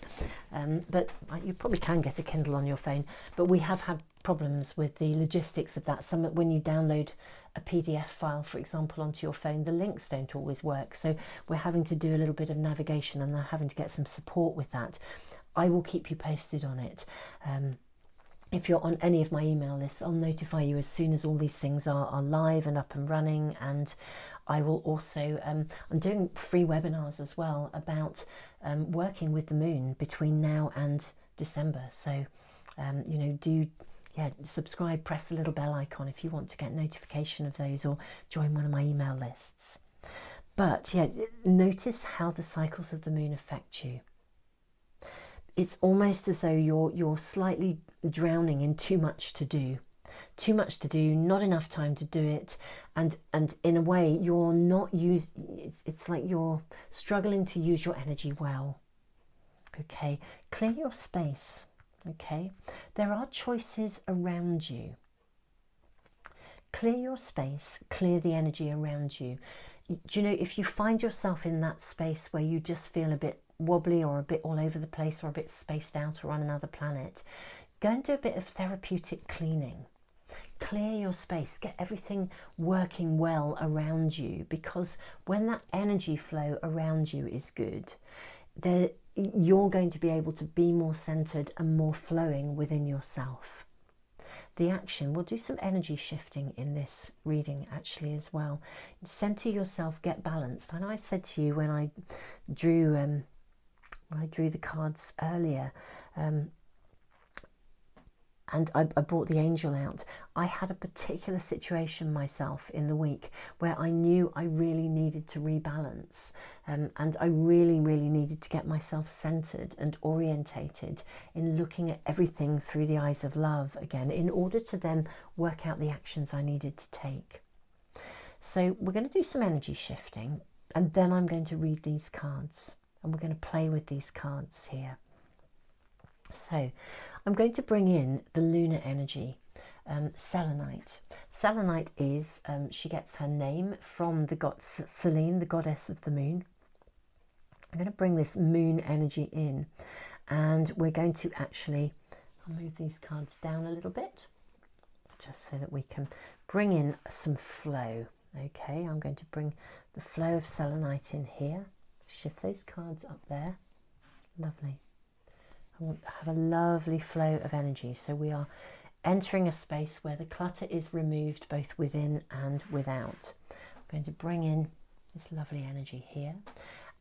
But you probably can get a Kindle on your phone, but we have had problems with the logistics of that. When you download a PDF file, for example, onto your phone, the links don't always work. So we're having to do a little bit of navigation and having to get some support with that. I will keep you posted on it. If you're on any of my email lists, I'll notify you as soon as all these things are live and up and running. And I will also, I'm doing free webinars as well about working with the moon between now and December. So, subscribe, press the little bell icon if you want to get notification of those, or join one of my email lists. But notice how the cycles of the moon affect you. It's almost as though you're slightly drowning in too much to do, not enough time to do it, and in a way you're not it's like you're struggling to use your energy well. Okay, clear your space. Okay, there are choices around you. Clear your space, clear the energy around you. Do you know, if you find yourself in that space where you just feel a bit wobbly or a bit all over the place or a bit spaced out or on another planet, go and do a bit of therapeutic cleaning. Clear your space, get everything working well around you, because when that energy flow around you is good, you're going to be able to be more centered and more flowing within yourself. The action, we'll do some energy shifting in this reading actually as well. Center yourself, get balanced. And I said to you when I drew the cards earlier, and I brought the angel out, I had a particular situation myself in the week where I knew I really needed to rebalance, and I really needed to get myself centered and orientated in looking at everything through the eyes of love again, in order to then work out the actions I needed to take. So we're going to do some energy shifting, and then I'm going to read these cards, and we're going to play with these cards here. So I'm going to bring in the lunar energy, selenite. Selenite is, she gets her name from the goddess Selene, the goddess of the moon. I'm going to bring this moon energy in, and we're going to actually, I'll move these cards down a little bit, just so that we can bring in some flow. Okay, I'm going to bring the flow of selenite in here, shift those cards up there, lovely. I want to have a lovely flow of energy. So we are entering a space where the clutter is removed both within and without. I'm going to bring in this lovely energy here,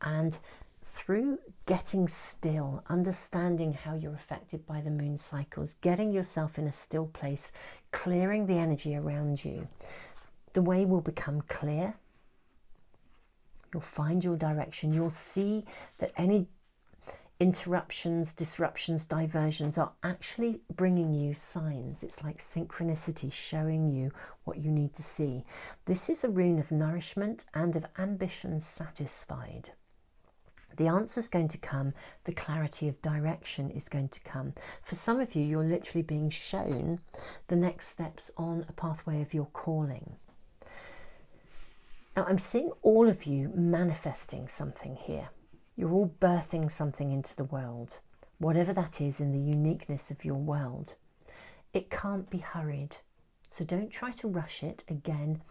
and through getting still, understanding how you're affected by the moon cycles, getting yourself in a still place, clearing the energy around you, the way will become clear. You'll find your direction. You'll see that any interruptions, disruptions, diversions are actually bringing you signs. It's like synchronicity showing you what you need to see. This is a rune of nourishment and of ambition satisfied. The answer is going to come, the clarity of direction is going to come. For some of you, you're literally being shown the next steps on a pathway of your calling. Now, I'm seeing all of you manifesting something here. You're all birthing something into the world, whatever that is in the uniqueness of your world. It can't be hurried, so don't try to rush it. Again,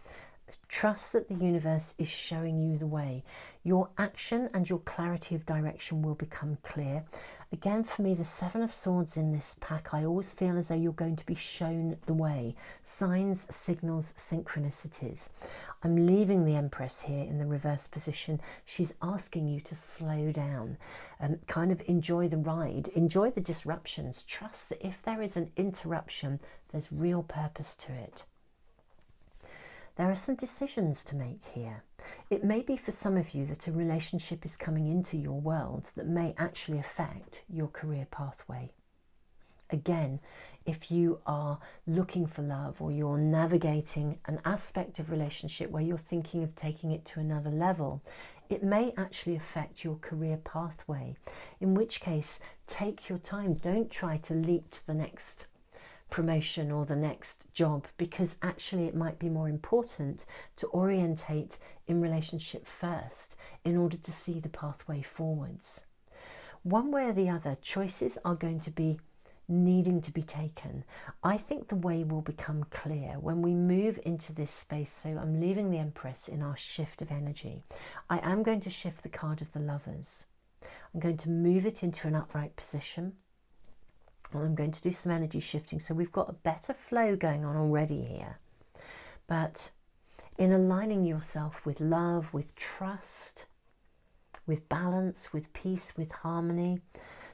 trust that the universe is showing you the way. Your action and your clarity of direction will become clear. Again, for me, the Seven of Swords in this pack, I always feel as though you're going to be shown the way. Signs, signals, synchronicities. I'm leaving the Empress here in the reverse position. She's asking you to slow down and kind of enjoy the ride, enjoy the disruptions. Trust that if there is an interruption, there's real purpose to it. There are some decisions to make here. It may be for some of you that a relationship is coming into your world that may actually affect your career pathway. Again, if you are looking for love, or you're navigating an aspect of relationship where you're thinking of taking it to another level, it may actually affect your career pathway, in which case take your time. Don't try to leap to the next promotion or the next job, because actually it might be more important to orientate in relationship first in order to see the pathway forwards. One way or the other, choices are going to be needing to be taken. I think the way will become clear when we move into this space. So I'm leaving the Empress in our shift of energy. I am going to shift the card of the Lovers. I'm going to move it into an upright position, and I'm going to do some energy shifting. So we've got a better flow going on already here. But in aligning yourself with love, with trust, with balance, with peace, with harmony,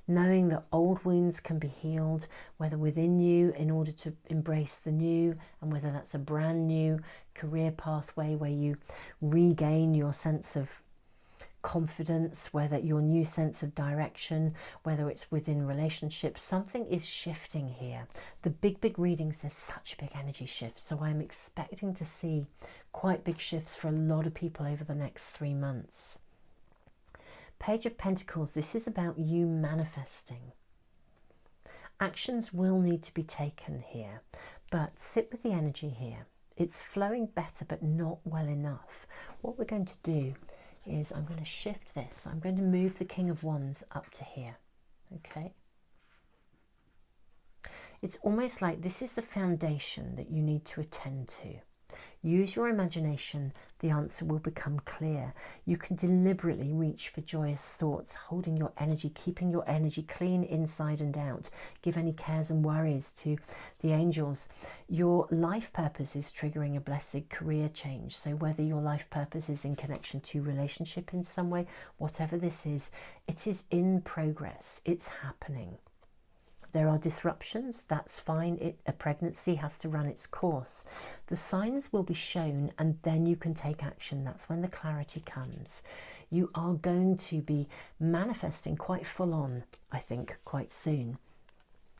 knowing that old wounds can be healed, whether within you in order to embrace the new, and whether that's a brand new career pathway where you regain your sense of confidence, whether your new sense of direction, whether it's within relationships, something is shifting here. The big readings, there's such a big energy shift, so I'm expecting to see quite big shifts for a lot of people over the next 3 months. Page of Pentacles, this is about you manifesting. Actions will need to be taken here, but sit with the energy here. It's flowing better, but not well enough. What we're going to do is I'm going to shift this. I'm going to move the King of Wands up to here. Okay. It's almost like this is the foundation that you need to attend to. Use your imagination, the answer will become clear. You can deliberately reach for joyous thoughts, holding your energy, keeping your energy clean inside and out. Give any cares and worries to the angels. Your life purpose is triggering a blessed career change. So whether your life purpose is in connection to relationship in some way, whatever this is, it is in progress. It's happening. There are disruptions, that's fine. A pregnancy has to run its course. The signs will be shown, and then you can take action. That's when the clarity comes. You are going to be manifesting quite full on, I think, quite soon.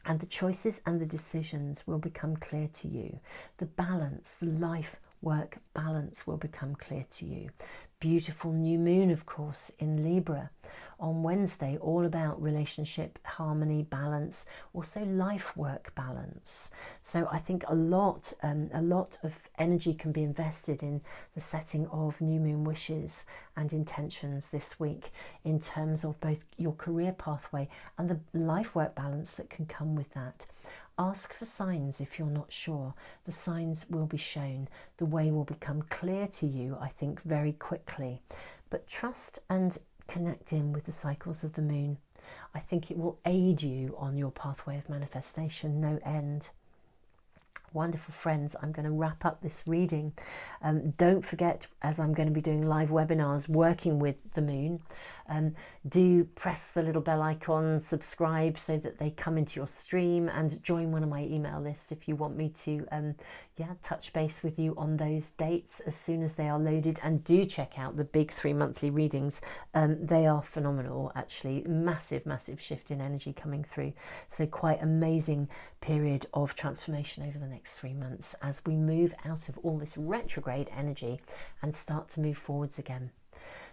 And the choices and the decisions will become clear to you. The balance, the life-work balance will become clear to you. Beautiful new moon, of course, in Libra on Wednesday, all about relationship, harmony, balance, also life work balance. So I think a lot of energy can be invested in the setting of new moon wishes and intentions this week in terms of both your career pathway and the life work balance that can come with that. Ask for signs if you're not sure. The signs will be shown. The way will become clear to you, I think, very quickly. But trust and connect in with the cycles of the moon. I think it will aid you on your pathway of manifestation, no end. Wonderful friends, I'm going to wrap up this reading. Don't forget, as I'm going to be doing live webinars working with the moon, do press the little bell icon, subscribe so that they come into your stream, and join one of my email lists if you want me to touch base with you on those dates as soon as they are loaded. And do check out the big 3 monthly readings. They are phenomenal, actually. Massive shift in energy coming through. So quite amazing period of transformation over the next 3 months as we move out of all this retrograde energy and start to move forwards again.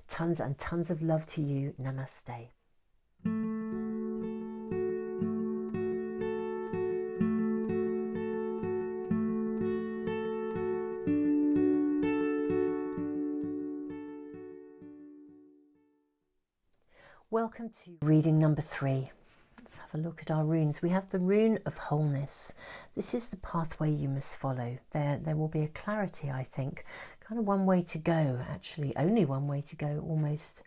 Tons and tons of love to you. Namaste. Welcome to reading number 3. Let's have a look at our runes. We have the rune of wholeness. This is the pathway you must follow. There will be a clarity, I think. Kind of one way to go, actually. Only one way to go, almost.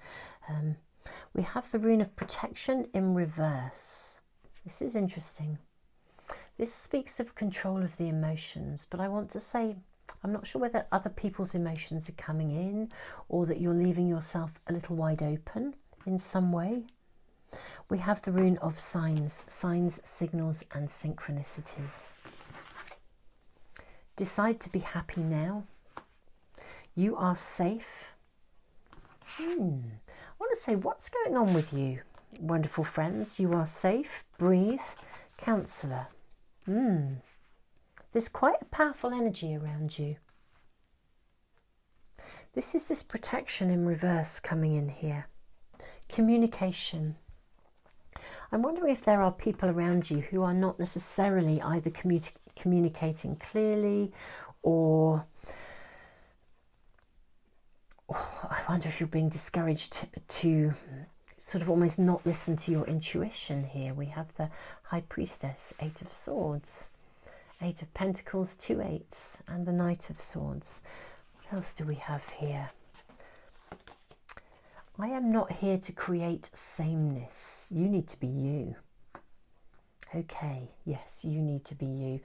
We have the rune of protection in reverse. This is interesting. This speaks of control of the emotions, but I want to say, I'm not sure whether other people's emotions are coming in or that you're leaving yourself a little wide open in some way. We have the rune of signs, signals and synchronicities. Decide to be happy now. You are safe. I want to say, what's going on with you, wonderful friends? You are safe. Breathe. Counsellor. There's quite a powerful energy around you. This is this protection in reverse coming in here. Communication. I'm wondering if there are people around you who are not necessarily either communicating clearly, or I wonder if you're being discouraged to sort of almost not listen to your intuition here. We have the High Priestess, 8 of Swords, 8 of Pentacles, 2 8s, and the Knight of Swords. What else do we have here? I am not here to create sameness. You need to be you. Okay, yes, you need to be you.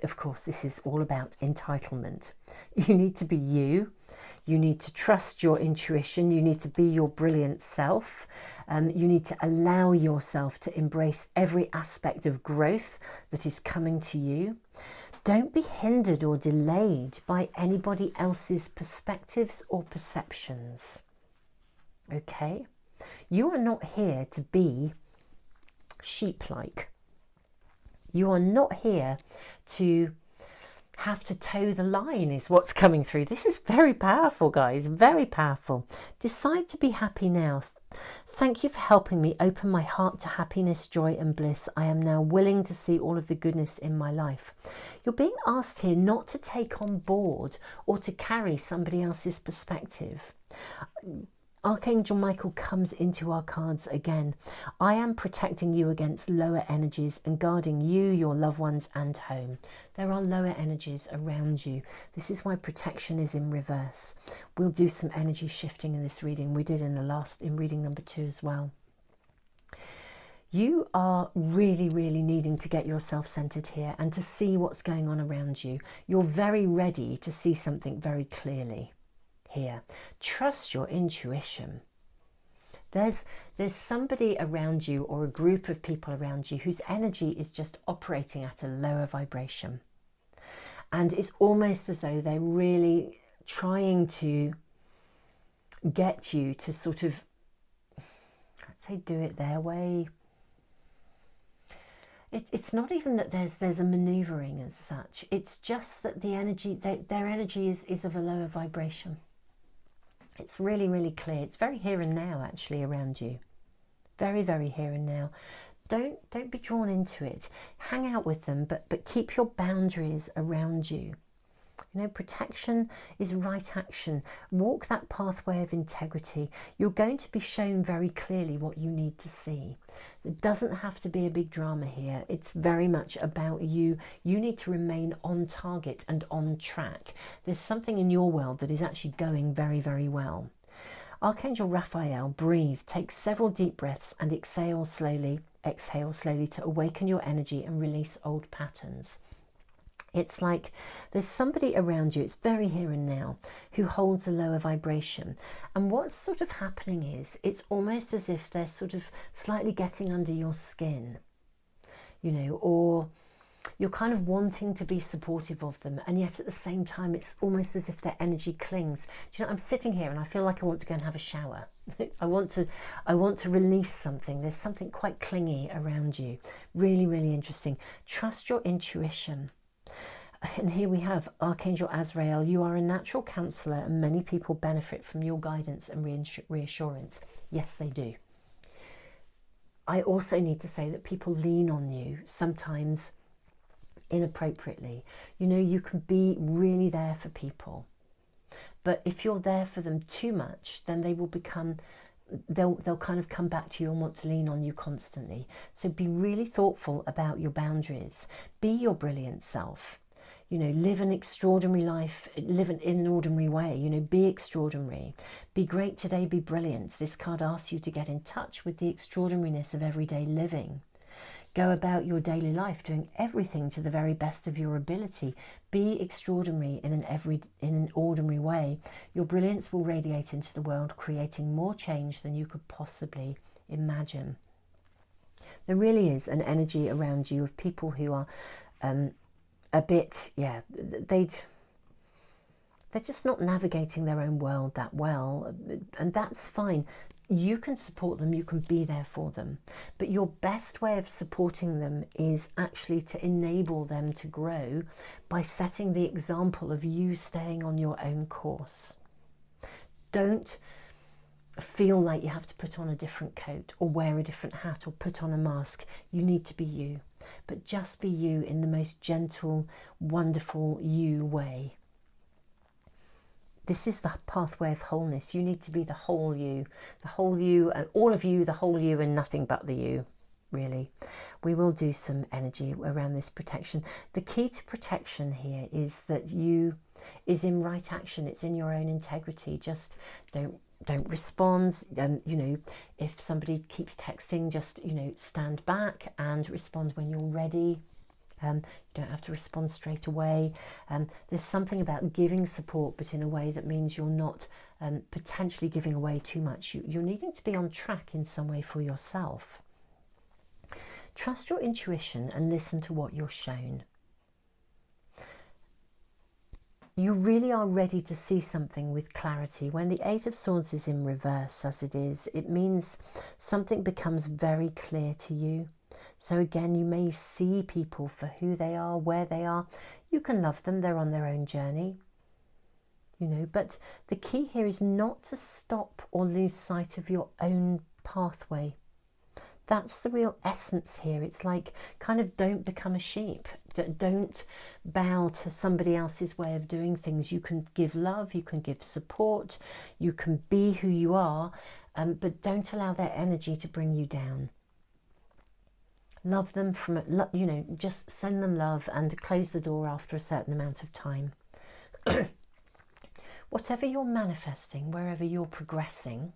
Of course, this is all about entitlement. You need to be you. You need to trust your intuition. You need to be your brilliant self. You need to allow yourself to embrace every aspect of growth that is coming to you. Don't be hindered or delayed by anybody else's perspectives or perceptions. Okay? You are not here to be sheep-like. You are not here to have to toe the line, is what's coming through. This is very powerful, guys, very powerful. Decide to be happy now. Thank you for helping me open my heart to happiness, joy and bliss. I am now willing to see all of the goodness in my life. You're being asked here not to take on board or to carry somebody else's perspective. Archangel Michael comes into our cards again. I am protecting you against lower energies and guarding you, your loved ones and home. There are lower energies around you. This is why protection is in reverse. We'll do some energy shifting in this reading. We did in reading number 2 as well. You are really, really needing to get yourself centered here and to see what's going on around you. You're very ready to see something very clearly here. Trust your intuition. There's somebody around you or a group of people around you whose energy is just operating at a lower vibration, and it's almost as though they're really trying to get you to sort of, I'd say, do it their way. It's not even that there's a maneuvering as such. It's just that the energy, their energy is of a lower vibration. It's really, really clear. It's very here and now, actually, around you. Very, very here and now. Don't be drawn into it. Hang out with them, but keep your boundaries around you. You know, protection is right action. Walk that pathway of integrity. You're going to be shown very clearly what you need to see. It doesn't have to be a big drama here. It's very much about you. You need to remain on target and on track. There's something in your world that is actually going very, very well. Archangel Raphael, breathe. Take several deep breaths and exhale slowly to awaken your energy and release old patterns. It's like there's somebody around you, it's very here and now, who holds a lower vibration. And what's sort of happening is, it's almost as if they're sort of slightly getting under your skin, you know, or you're kind of wanting to be supportive of them. And yet at the same time, it's almost as if their energy clings. Do you know, I'm sitting here and I feel like I want to go and have a shower. I want to release something. There's something quite clingy around you. Really, really interesting. Trust your intuition. And here we have Archangel Azrael. You are a natural counsellor and many people benefit from your guidance and reassurance. Yes, they do. I also need to say that people lean on you sometimes inappropriately. You know, you can be really there for people, but if you're there for them too much, then they will become, they'll kind of come back to you and want to lean on you constantly. So be really thoughtful about your boundaries. Be your brilliant self. You know, live an extraordinary life, live in an ordinary way, you know, be extraordinary. Be great today, be brilliant. This card asks you to get in touch with the extraordinariness of everyday living. Go about your daily life doing everything to the very best of your ability. Be extraordinary in an ordinary way. Your brilliance will radiate into the world, creating more change than you could possibly imagine. There really is an energy around you of people who are a bit, yeah, they're just not navigating their own world that well, and that's fine. You can support them, you can be there for them, but your best way of supporting them is actually to enable them to grow by setting the example of you staying on your own course. Don't feel like you have to put on a different coat or wear a different hat or put on a mask. You need to be you, but just be you in the most gentle, wonderful you way. This is the pathway of wholeness. You need to be the whole you, all of you, the whole you, and nothing but the you, really. We will do some energy around this protection. The key to protection here is that you is in right action. It's in your own integrity. Just don't respond. You know, if somebody keeps texting, just, you know, stand back and respond when you're ready. You don't have to respond straight away. There's something about giving support, but in a way that means you're not potentially giving away too much. You're needing to be on track in some way for yourself. Trust your intuition and listen to what you're shown. You really are ready to see something with clarity. When the Eight of Swords is in reverse, as it is, it means something becomes very clear to you. So again, you may see people for who they are, where they are. You can love them, they're on their own journey, you know, but the key here is not to stop or lose sight of your own pathway. That's the real essence here. It's like, kind of, don't become a sheep. Don't bow to somebody else's way of doing things. You can give love, you can give support, you can be who you are, but don't allow their energy to bring you down. Love them from, you know, just send them love and close the door after a certain amount of time. Whatever you're manifesting, wherever you're progressing,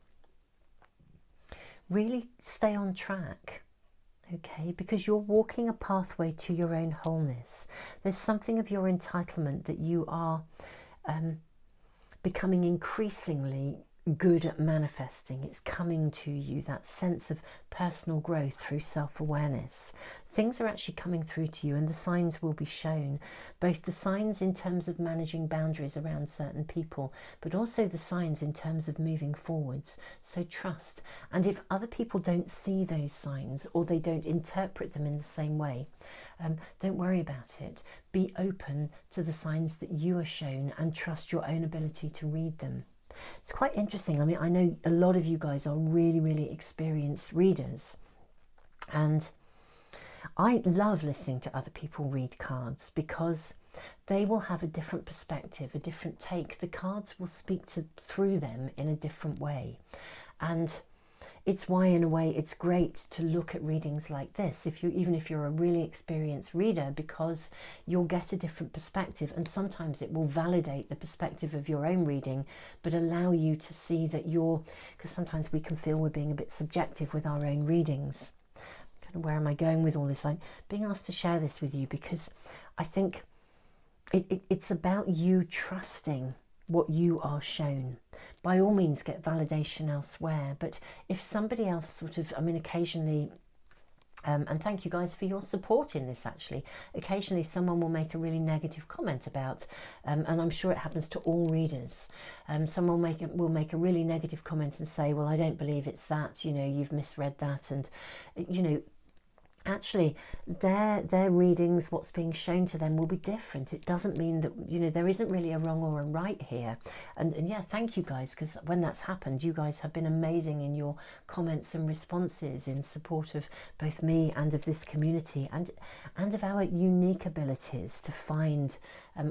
really stay on track, okay? Because you're walking a pathway to your own wholeness. There's something of your entitlement that you are becoming increasingly good at manifesting. It's coming to you, that sense of personal growth through self-awareness. Things are actually coming through to you, and the signs will be shown, both the signs in terms of managing boundaries around certain people, but also the signs in terms of moving forwards. So trust. And if other people don't see those signs, or they don't interpret them in the same way, don't worry about it. Be open to the signs that you are shown and trust your own ability to read them. It's quite interesting. I mean, I know a lot of you guys are really, really experienced readers, and I love listening to other people read cards because they will have a different perspective, a different take. The cards will speak through them in a different way, and it's why, in a way, it's great to look at readings like this, even if you're a really experienced reader, because you'll get a different perspective, and sometimes it will validate the perspective of your own reading, but allow you to see that because sometimes we can feel we're being a bit subjective with our own readings. Kind of, where am I going with all this? I'm being asked to share this with you because I think it's about you trusting what you are shown. By all means, get validation elsewhere, but if somebody else sort of, I mean, occasionally, and thank you guys for your support in this, actually, occasionally someone will make a really negative comment about, and I'm sure it happens to all readers, someone will make a really negative comment and say, well, I don't believe it's that, you know, you've misread that, and, you know, actually their readings, what's being shown to them, will be different. It doesn't mean that, you know, there isn't really a wrong or a right here. And yeah, thank you guys, because when that's happened, you guys have been amazing in your comments and responses in support of both me and of this community, and of our unique abilities to find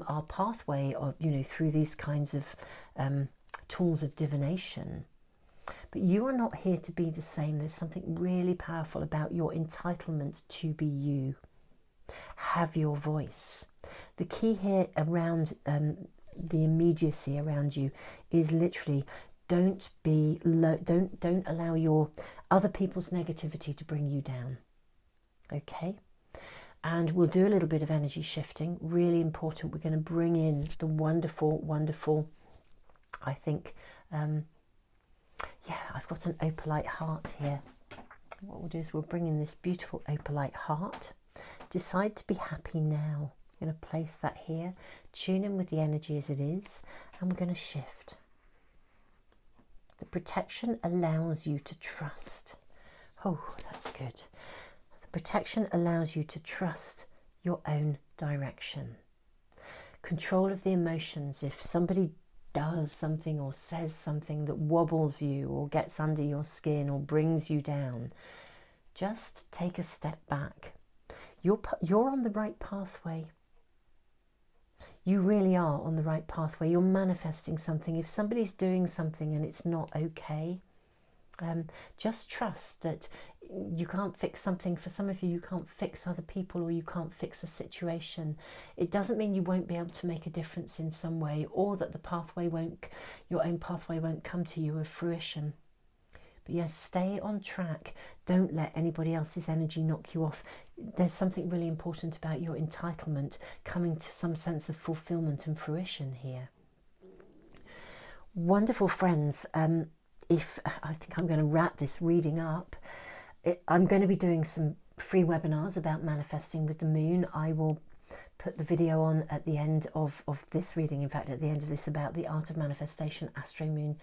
our pathway, of, you know, through these kinds of tools of divination. But you are not here to be the same. There's something really powerful about your entitlement to be you. Have your voice. The key here around the immediacy around you is literally, don't allow your other people's negativity to bring you down. Okay? And we'll do a little bit of energy shifting. Really important. We're going to bring in the wonderful, wonderful, I think, yeah, I've got an opalite heart here. What we'll do is we'll bring in this beautiful opalite heart. Decide to be happy now. I'm going to place that here, tune in with the energy as it is, and we're going to shift. The protection allows you to trust. Oh, that's good. The protection allows you to trust your own direction. Control of the emotions. If somebody does something or says something that wobbles you or gets under your skin or brings you down, just take a step back. You're on the right pathway. You really are on the right pathway. You're manifesting something. If somebody's doing something and it's not okay, just trust that you can't fix something. For some of you, you can't fix other people, or you can't fix a situation. It doesn't mean you won't be able to make a difference in some way, or that the pathway won't, your own pathway won't come to you of fruition. But yes, stay on track. Don't let anybody else's energy knock you off. There's something really important about your entitlement coming to some sense of fulfillment and fruition here. Wonderful friends. If I think I'm going to wrap this reading up, I'm going to be doing some free webinars about manifesting with the moon. I will put the video on at the end of this reading, in fact at the end of this, about the art of manifestation, Astro-Moon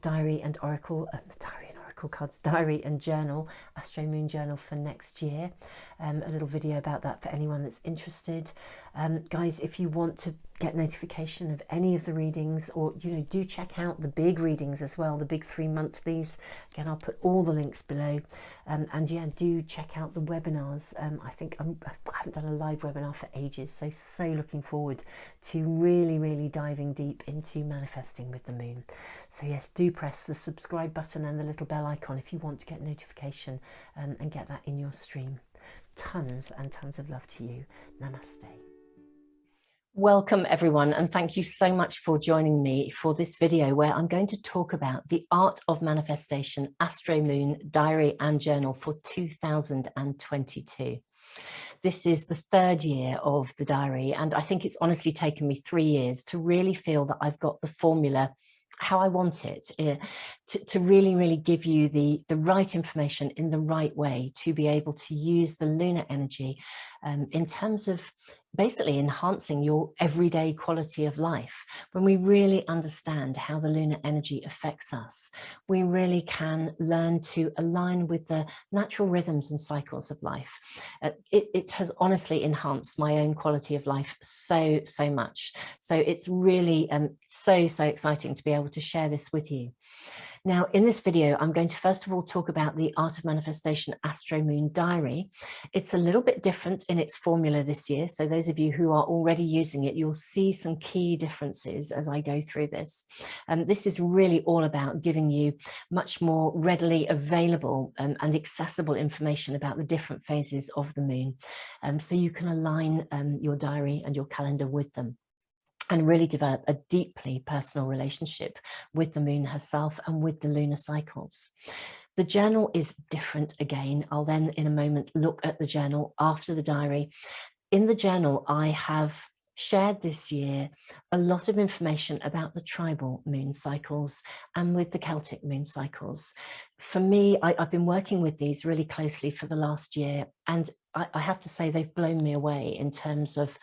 diary and oracle, diary and oracle cards, diary and journal, Astro-Moon journal for next year. A little video about that for anyone that's interested. Guys, if you want to get notification of any of the readings, or do check out the big readings as well, the big 3 monthlies. Again, I'll put all the links below. And yeah, do check out the webinars. I think I haven't done a live webinar for ages, so looking forward to really diving deep into manifesting with the moon. So yes, do press the subscribe button and the little bell icon if you want to get notification and get that in your stream. Tons and tons of love to you. Namaste. Welcome everyone, and thank you so much for joining me for this video where I'm going to talk about the art of manifestation, Astro-Moon diary and journal for 2022. This is the 3rd year of the diary, and I think it's honestly taken me 3 years to really feel that I've got the formula how I want it, to really give you the right information in the right way, to be able to use the lunar energy in terms of basically enhancing your everyday quality of life. When we really understand how the lunar energy affects us, we really can learn to align with the natural rhythms and cycles of life. It has honestly enhanced my own quality of life so much. So it's really so exciting to be able to share this with you. Now, in this video, I'm going to first of all talk about the Art of Manifestation Astro-Moon diary. It's a little bit different in its formula this year. So those of you who are already using it, you'll see some key differences as I go through this. This is really all about giving you much more readily available and accessible information about the different phases of the moon. So you can align your diary and your calendar with them, and really develop a deeply personal relationship with the moon herself and with the lunar cycles. The journal is different again. I'll then in a moment look at the journal after the diary. In the journal, I have shared this year a lot of information about the tribal moon cycles and with the Celtic moon cycles. For me, I've been working with these really closely for the last year, and I have to say they've blown me away in terms of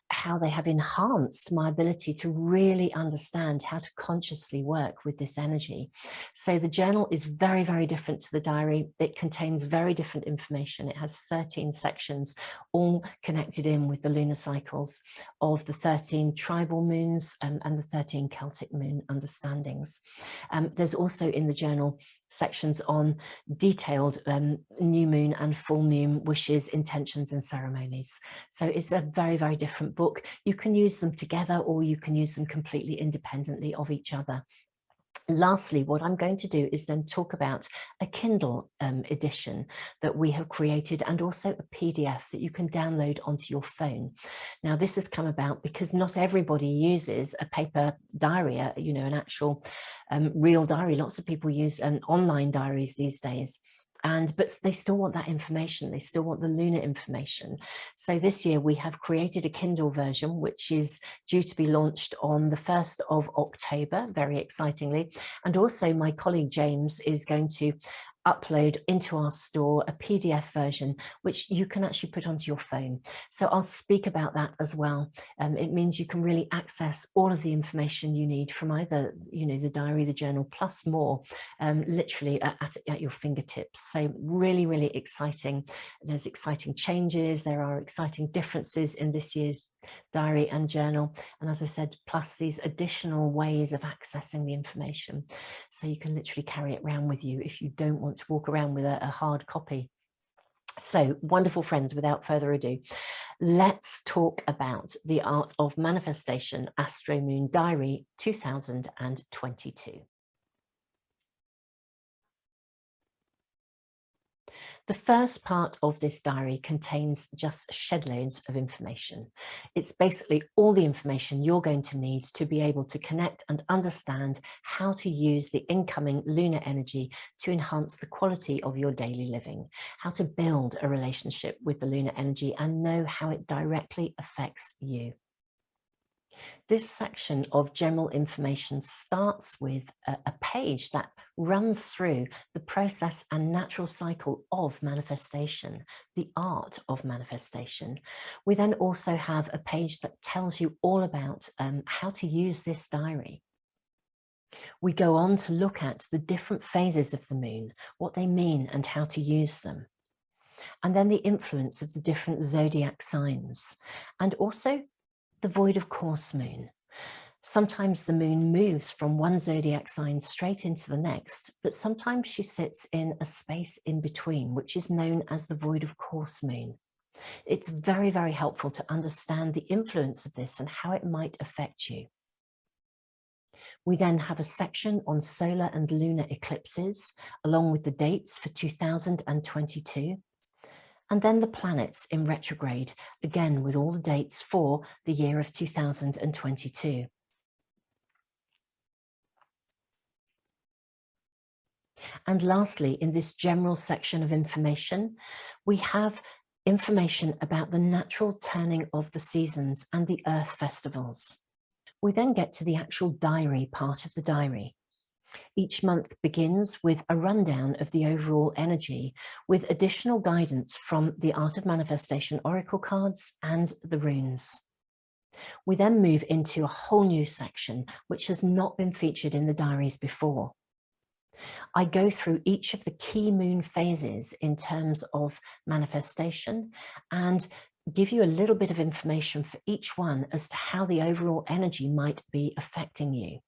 how they have enhanced my ability to really understand how to consciously work with this energy. So the journal is very different to the diary. It contains very different information. It has 13 sections, all connected in with the lunar cycles of the 13 tribal moons and the 13 Celtic moon understandings. There's also in the journal sections on detailed new moon and full moon wishes, intentions and ceremonies. So it's a very different book. You can use them together or you can use them completely independently of each other. Lastly, what I'm going to do is then talk about a Kindle edition that we have created, and also a PDF that you can download onto your phone. Now, this has come about because not everybody uses a paper diary, an actual real diary. Lots of people use online diaries these days. But they still want that information. They still want the lunar information. So this year we have created a Kindle version, which is due to be launched on the 1st of October, very excitingly. And also my colleague James is going to upload into our store a PDF version, which you can actually put onto your phone. So I'll speak about that as well. It means you can really access all of the information you need from either, the diary, the journal, plus more, literally at your fingertips. So really, really exciting. There's exciting changes. There are exciting differences in this year's diary and journal. And as I said, plus these additional ways of accessing the information. So you can literally carry it around with you if you don't want to walk around with a hard copy. So wonderful friends, without further ado, let's talk about the Art of Manifestation Astro-Moon Diary 2022. The first part of this diary contains just shed loads of information. It's basically all the information you're going to need to be able to connect and understand how to use the incoming lunar energy to enhance the quality of your daily living, how to build a relationship with the lunar energy and know how it directly affects you. This section of general information starts with a page that runs through the process and natural cycle of manifestation, the art of manifestation. We then also have a page that tells you all about how to use this diary. We go on to look at the different phases of the moon, what they mean and how to use them. And then the influence of the different zodiac signs, and also the void of course moon. Sometimes the moon moves from one zodiac sign straight into the next, but sometimes she sits in a space in between, which is known as the void of course moon. It's very, very helpful to understand the influence of this and how it might affect you. We then have a section on solar and lunar eclipses, along with the dates for 2022. And then the planets in retrograde, again with all the dates for the year of 2022. And lastly, in this general section of information, we have information about the natural turning of the seasons and the earth festivals. We then get to the actual diary part of the diary. Each month begins with a rundown of the overall energy with additional guidance from the Art of Manifestation Oracle cards and the runes. We then move into a whole new section which has not been featured in the diaries before. I go through each of the key moon phases in terms of manifestation and give you a little bit of information for each one as to how the overall energy might be affecting you.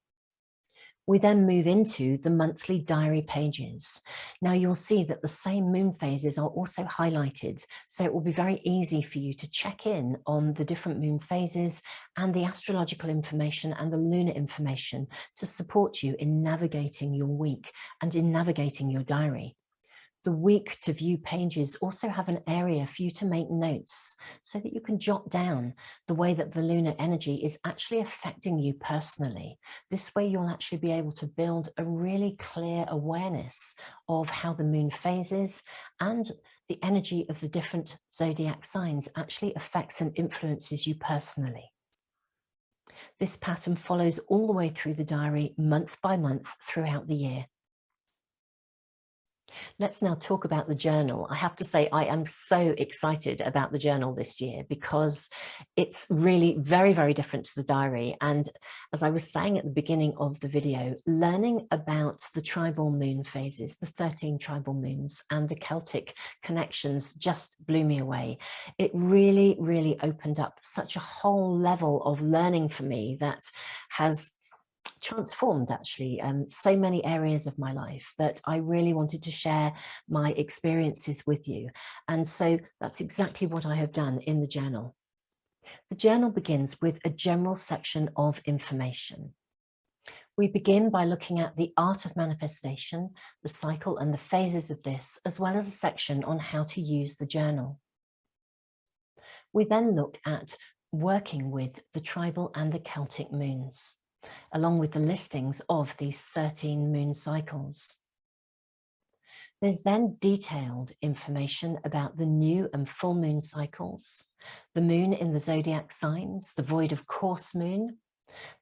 We then move into the monthly diary pages. Now you'll see that the same moon phases are also highlighted, so it will be very easy for you to check in on the different moon phases and the astrological information and the lunar information to support you in navigating your week and in navigating your diary. The week to view pages also have an area for you to make notes so that you can jot down the way that the lunar energy is actually affecting you personally. This way you'll actually be able to build a really clear awareness of how the moon phases and the energy of the different zodiac signs actually affects and influences you personally. This pattern follows all the way through the diary, month by month, throughout the year. Let's now talk about the journal. I have to say I am so excited about the journal this year because it's really very, very different to the diary. And as I was saying at the beginning of the video, learning about the tribal moon phases, the 13 tribal moons and the Celtic connections just blew me away. It really, really opened up such a whole level of learning for me that has transformed actually so many areas of my life that I really wanted to share my experiences with you. And so that's exactly what I have done in the journal. The journal begins with a general section of information. We begin by looking at the art of manifestation, the cycle and the phases of this, as well as a section on how to use the journal. We then look at working with the tribal and the Celtic moons, along with the listings of these 13 moon cycles. There's then detailed information about the new and full moon cycles, the moon in the zodiac signs, the void of course moon,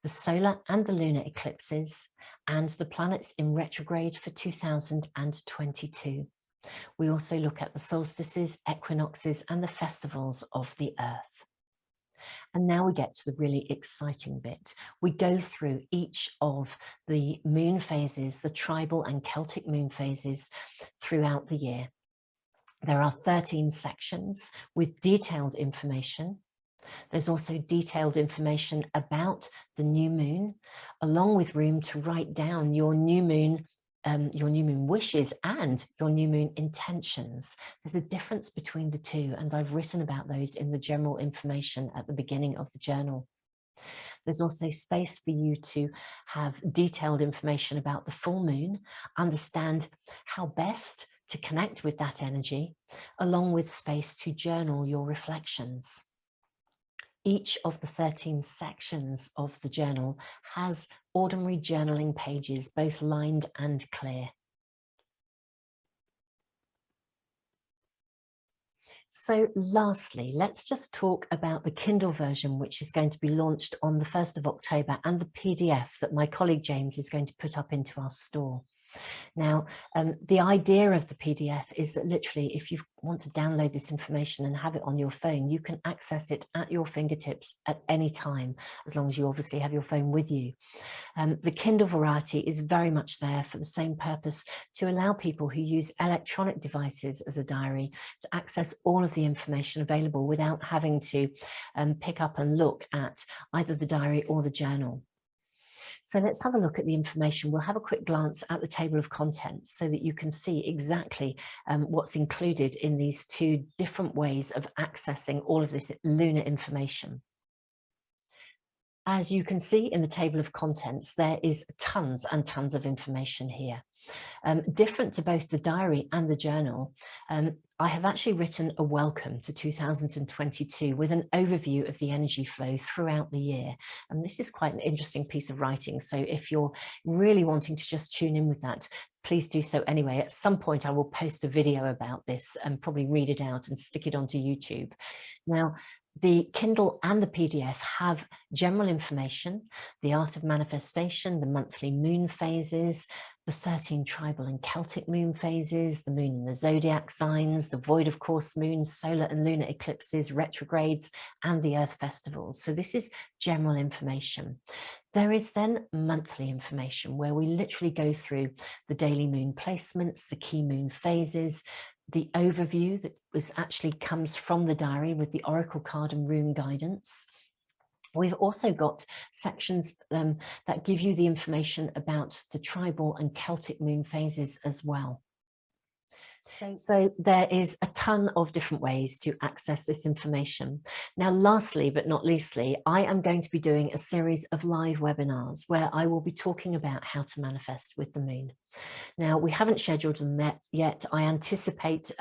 the solar and the lunar eclipses, and the planets in retrograde for 2022. We also look at the solstices, equinoxes, and the festivals of the Earth. And now we get to the really exciting bit. We go through each of the moon phases, the tribal and Celtic moon phases throughout the year. There are 13 sections with detailed information. There's also detailed information about the new moon, along with room to write down your new moon wishes and your new moon intentions. There's a difference between the two, and I've written about those in the general information at the beginning of the journal. There's also space for you to have detailed information about the full moon, understand how best to connect with that energy, along with space to journal your reflections. Each of the 13 sections of the journal has ordinary journaling pages, both lined and clear. So lastly, let's just talk about the Kindle version, which is going to be launched on the 1st of October, and the PDF that my colleague James is going to put up into our store. Now, the idea of the PDF is that literally, if you want to download this information and have it on your phone, you can access it at your fingertips at any time, as long as you obviously have your phone with you. The Kindle variety is very much there for the same purpose, to allow people who use electronic devices as a diary to access all of the information available without having to pick up and look at either the diary or the journal. So let's have a look at the information. We'll have a quick glance at the table of contents so that you can see exactly what's included in these two different ways of accessing all of this lunar information. As you can see in the table of contents, there is tons and tons of information here. Different to both the diary and the journal, I have actually written a welcome to 2022 with an overview of the energy flow throughout the year. And this is quite an interesting piece of writing. So if you're really wanting to just tune in with that, please do so anyway. At some point, I will post a video about this and probably read it out and stick it onto YouTube. Now, the Kindle and the PDF have general information, the art of manifestation, the monthly moon phases, the 13 tribal and Celtic moon phases, the moon and the zodiac signs, the void of course moons, solar and lunar eclipses, retrogrades, and the earth festivals. So this is general information. There is then monthly information where we literally go through the daily moon placements, the key moon phases, the overview that actually comes from the diary with the oracle card and rune guidance. We've also got sections that give you the information about the tribal and Celtic moon phases as well. So there is a ton of different ways to access this information. Now, lastly, but not leastly, I am going to be doing a series of live webinars where I will be talking about how to manifest with the moon. Now, we haven't scheduled them yet. I anticipate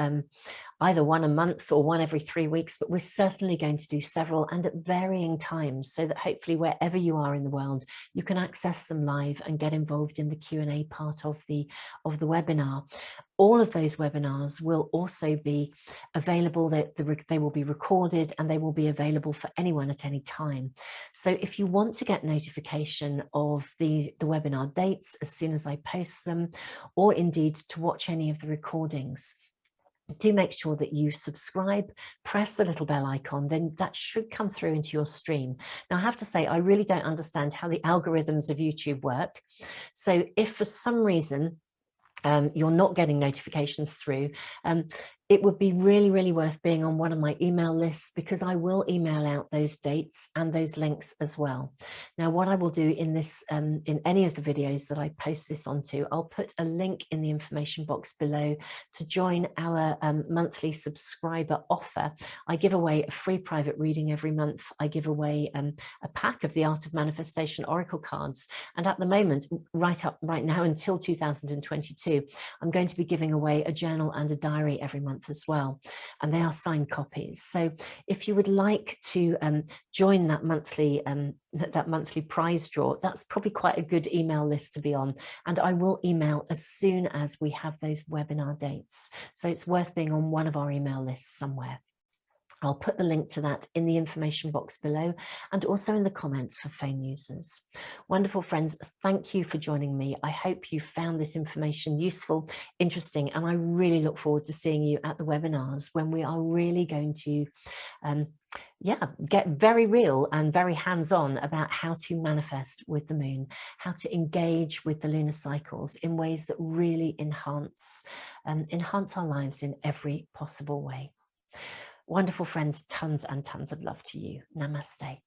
either one a month or one every 3 weeks, but we're certainly going to do several and at varying times so that hopefully wherever you are in the world, you can access them live and get involved in the Q&A part of the webinar. All of those webinars will also be available. They will be recorded and they will be available for anyone at any time. So if you want to get notification of the webinar dates as soon as I post them, or indeed to watch any of the recordings, do make sure that you subscribe, press the little bell icon, then that should come through into your stream. Now, I have to say, I really don't understand how the algorithms of YouTube work. So if for some reason you're not getting notifications through, it would be really, really worth being on one of my email lists, because I will email out those dates and those links as well. Now, what I will do in this, in any of the videos that I post this onto, I'll put a link in the information box below to join our monthly subscriber offer. I give away a free private reading every month. I give away a pack of the Art of Manifestation Oracle cards. And at the moment, right now until 2022, I'm going to be giving away a journal and a diary every month as well, and they are signed copies. So if you would like to join that monthly prize draw, that's probably quite a good email list to be on, and I will email as soon as we have those webinar dates. So it's worth being on one of our email lists somewhere. I'll put the link to that in the information box below and also in the comments for phone users. Wonderful friends, thank you for joining me. I hope you found this information useful, interesting, and I really look forward to seeing you at the webinars when we are really going to get very real and very hands-on about how to manifest with the moon, how to engage with the lunar cycles in ways that really enhance our lives in every possible way. Wonderful friends, tons and tons of love to you. Namaste.